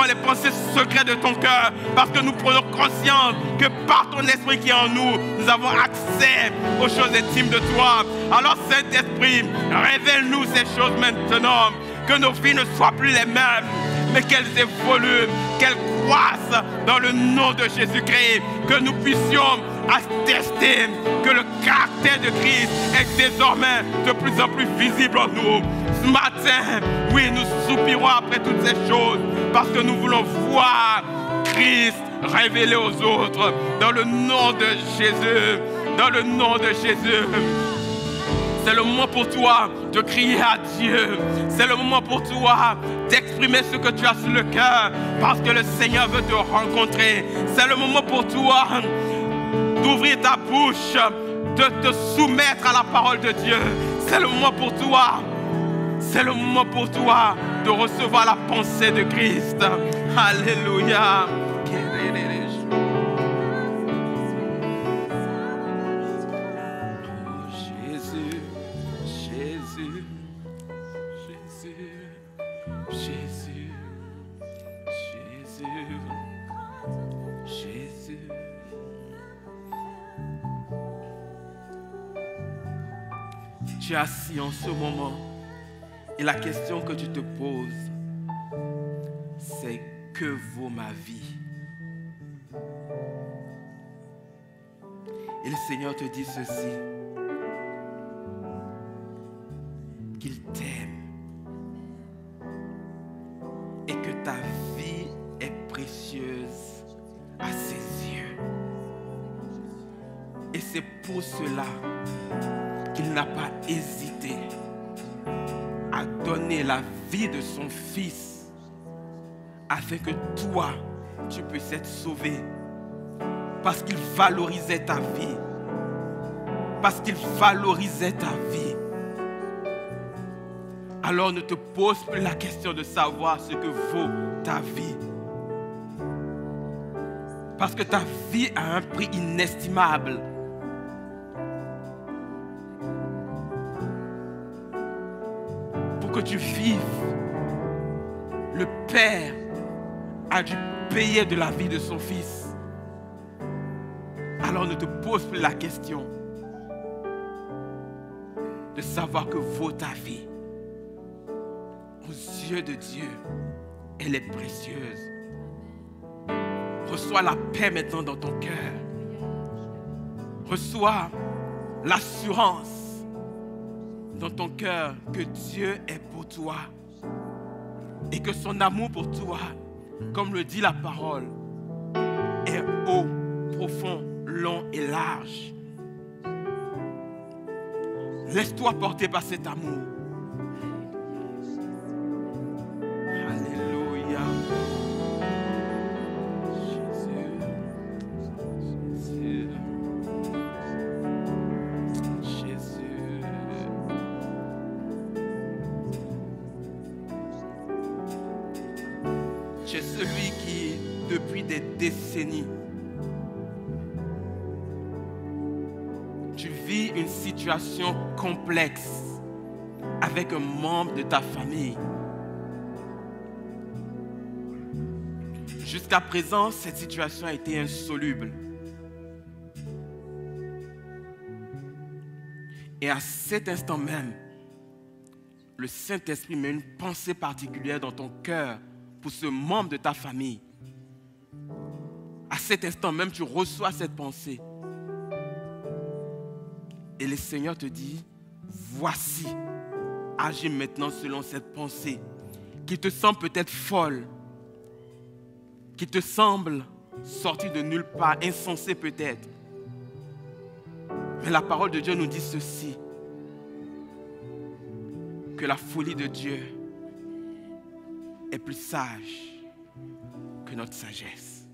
les pensées secrètes de ton cœur, parce que nous prenons conscience que par ton esprit qui est en nous, nous avons accès aux choses intimes de toi. Alors Saint-Esprit, révèle-nous ces choses maintenant, que nos vies ne soient plus les mêmes, mais qu'elles évoluent, qu'elles croissent dans le nom de Jésus-Christ, que nous puissions attester que le caractère de Christ est désormais de plus en plus visible en nous. Ce matin, oui, nous soupirons après toutes ces choses, parce que nous voulons voir Christ révélé aux autres, dans le nom de Jésus, dans le nom de Jésus. C'est le moment pour toi de crier à Dieu. C'est le moment pour toi d'exprimer ce que tu as sur le cœur, parce que le Seigneur veut te rencontrer. C'est le moment pour toi d'ouvrir ta bouche, de te soumettre à la parole de Dieu. C'est le moment pour toi. C'est le moment pour toi de recevoir la pensée de Christ. Alléluia. Tu es assis en ce moment et la question que tu te poses, c'est que vaut ma vie? Et le Seigneur te dit ceci, qu'il t'aime et que ta vie est précieuse à ses yeux. Et c'est pour cela qu'il n'a pas hésité à donner la vie de son Fils afin que toi, tu puisses être sauvé. Parce qu'il valorisait ta vie. Parce qu'il valorisait ta vie. Alors ne te pose plus la question de savoir ce que vaut ta vie. Parce que ta vie a un prix inestimable. Que tu vives, le Père a dû payer de la vie de son Fils. Alors ne te pose plus la question de savoir que vaut ta vie. Aux yeux de Dieu, elle est précieuse. Reçois la paix maintenant dans ton cœur. Reçois l'assurance dans ton cœur que Dieu est pour toi et que son amour pour toi, comme le dit la parole, est haut, profond, long et large. Laisse-toi porter par cet amour. Alléluia. Tu es celui qui, depuis des décennies, tu vis une situation complexe avec un membre de ta famille. Jusqu'à présent, cette situation a été insoluble. Et à cet instant même, le Saint-Esprit met une pensée particulière dans ton cœur pour ce membre de ta famille. À cet instant même, tu reçois cette pensée. Et le Seigneur te dit, voici, agis maintenant selon cette pensée qui te semble peut-être folle, qui te semble sortie de nulle part, insensée peut-être. Mais la parole de Dieu nous dit ceci, que la folie de Dieu est plus sage que notre sagesse.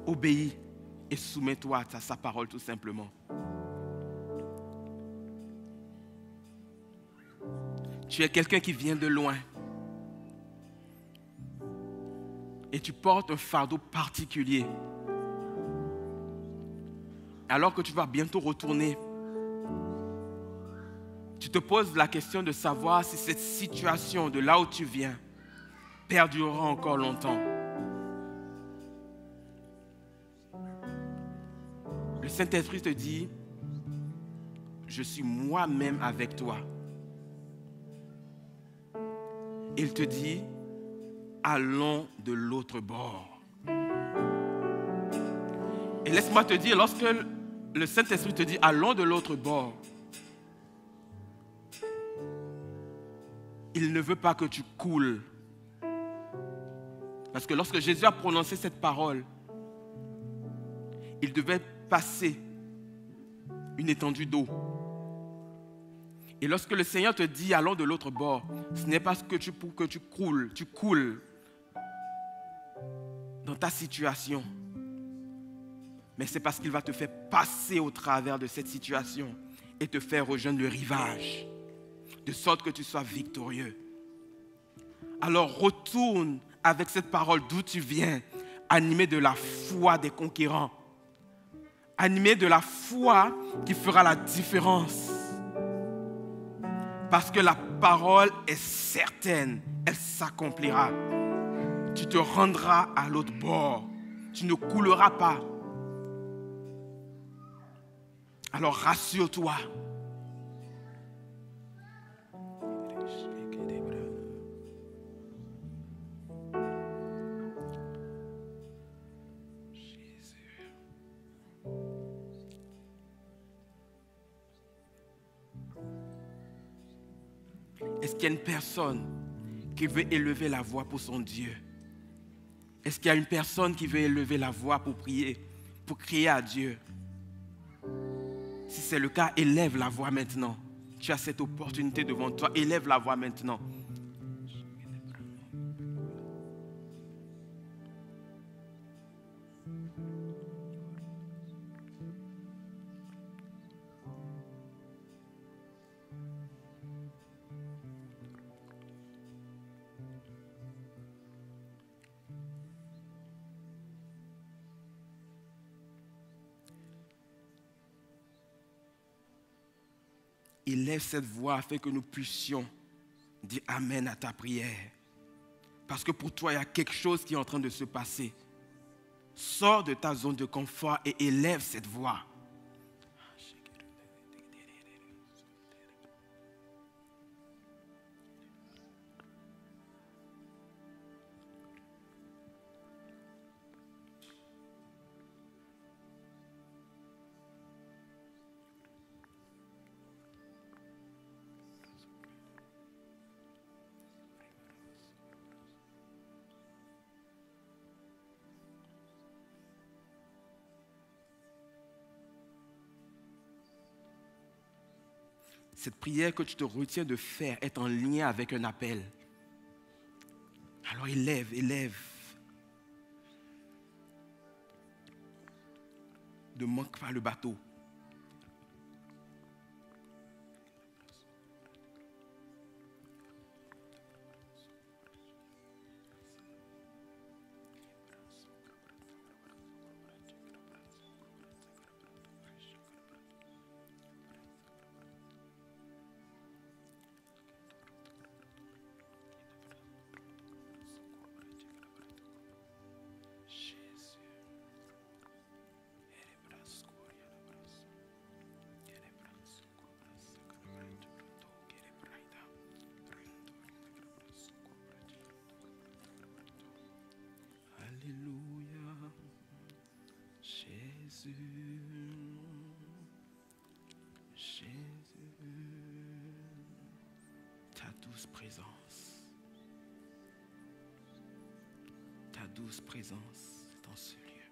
Obéis et soumets-toi à sa parole tout simplement. Tu es quelqu'un qui vient de loin et tu portes un fardeau particulier. Alors que tu vas bientôt retourner, tu te poses la question de savoir si cette situation de là où tu viens perdurera encore longtemps. Le Saint-Esprit te dit, je suis moi-même avec toi. Il te dit, allons de l'autre bord. Et laisse-moi te dire, lorsque le Saint-Esprit te dit, allons de l'autre bord, il ne veut pas que tu coules. Parce que lorsque Jésus a prononcé cette parole, il devait passer une étendue d'eau. Et lorsque le Seigneur te dit allons de l'autre bord, ce n'est pas pour que tu coules dans ta situation, mais c'est parce qu'il va te faire passer au travers de cette situation et te faire rejoindre le rivage, de sorte que tu sois victorieux. Alors retourne avec cette parole d'où tu viens, animé de la foi des conquérants, animé de la foi qui fera la différence. Parce que la parole est certaine, elle s'accomplira. Tu te rendras à l'autre bord, tu ne couleras pas. Alors rassure-toi. Est-ce qu'il y a une personne qui veut élever la voix pour son Dieu? Est-ce qu'il y a une personne qui veut élever la voix pour prier, pour crier à Dieu? Si c'est le cas, élève la voix maintenant. Tu as cette opportunité devant toi. Élève la voix maintenant. Élève cette voix afin que nous puissions dire Amen à ta prière. Parce que pour toi, il y a quelque chose qui est en train de se passer. Sors de ta zone de confort et élève cette voix. Cette prière que tu te retiens de faire est en lien avec un appel. Alors élève. Ne manque pas le bateau. Alléluia, Jésus, ta douce présence dans ce lieu.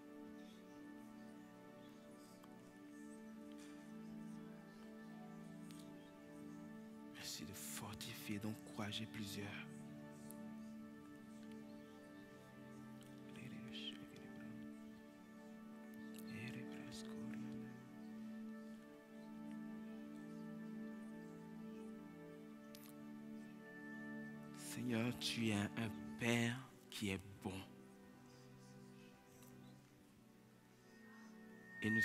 Merci de fortifier et d'encourager plusieurs. Seigneur, tu es un Père qui est bon. Et nous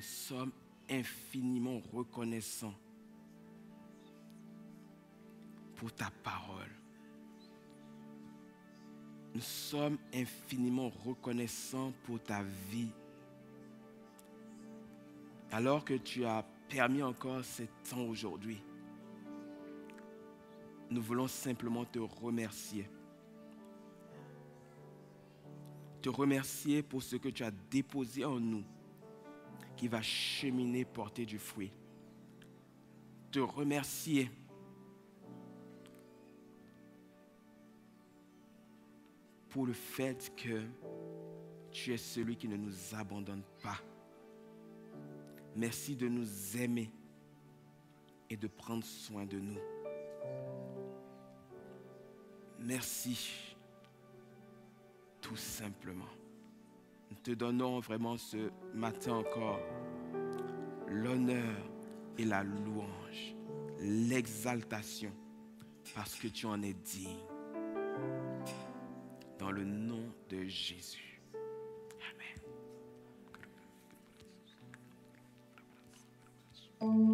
sommes infiniment reconnaissants pour ta parole. Nous sommes infiniment reconnaissants pour ta vie. Alors que tu as permis encore ce temps aujourd'hui, nous voulons simplement te remercier. Te remercier pour ce que tu as déposé en nous, qui va cheminer, porter du fruit. Te remercier pour le fait que tu es celui qui ne nous abandonne pas. Merci de nous aimer et de prendre soin de nous. Merci, tout simplement. Nous te donnons vraiment ce matin encore l'honneur et la louange, l'exaltation, parce que tu en es digne. Dans le nom de Jésus. Amen.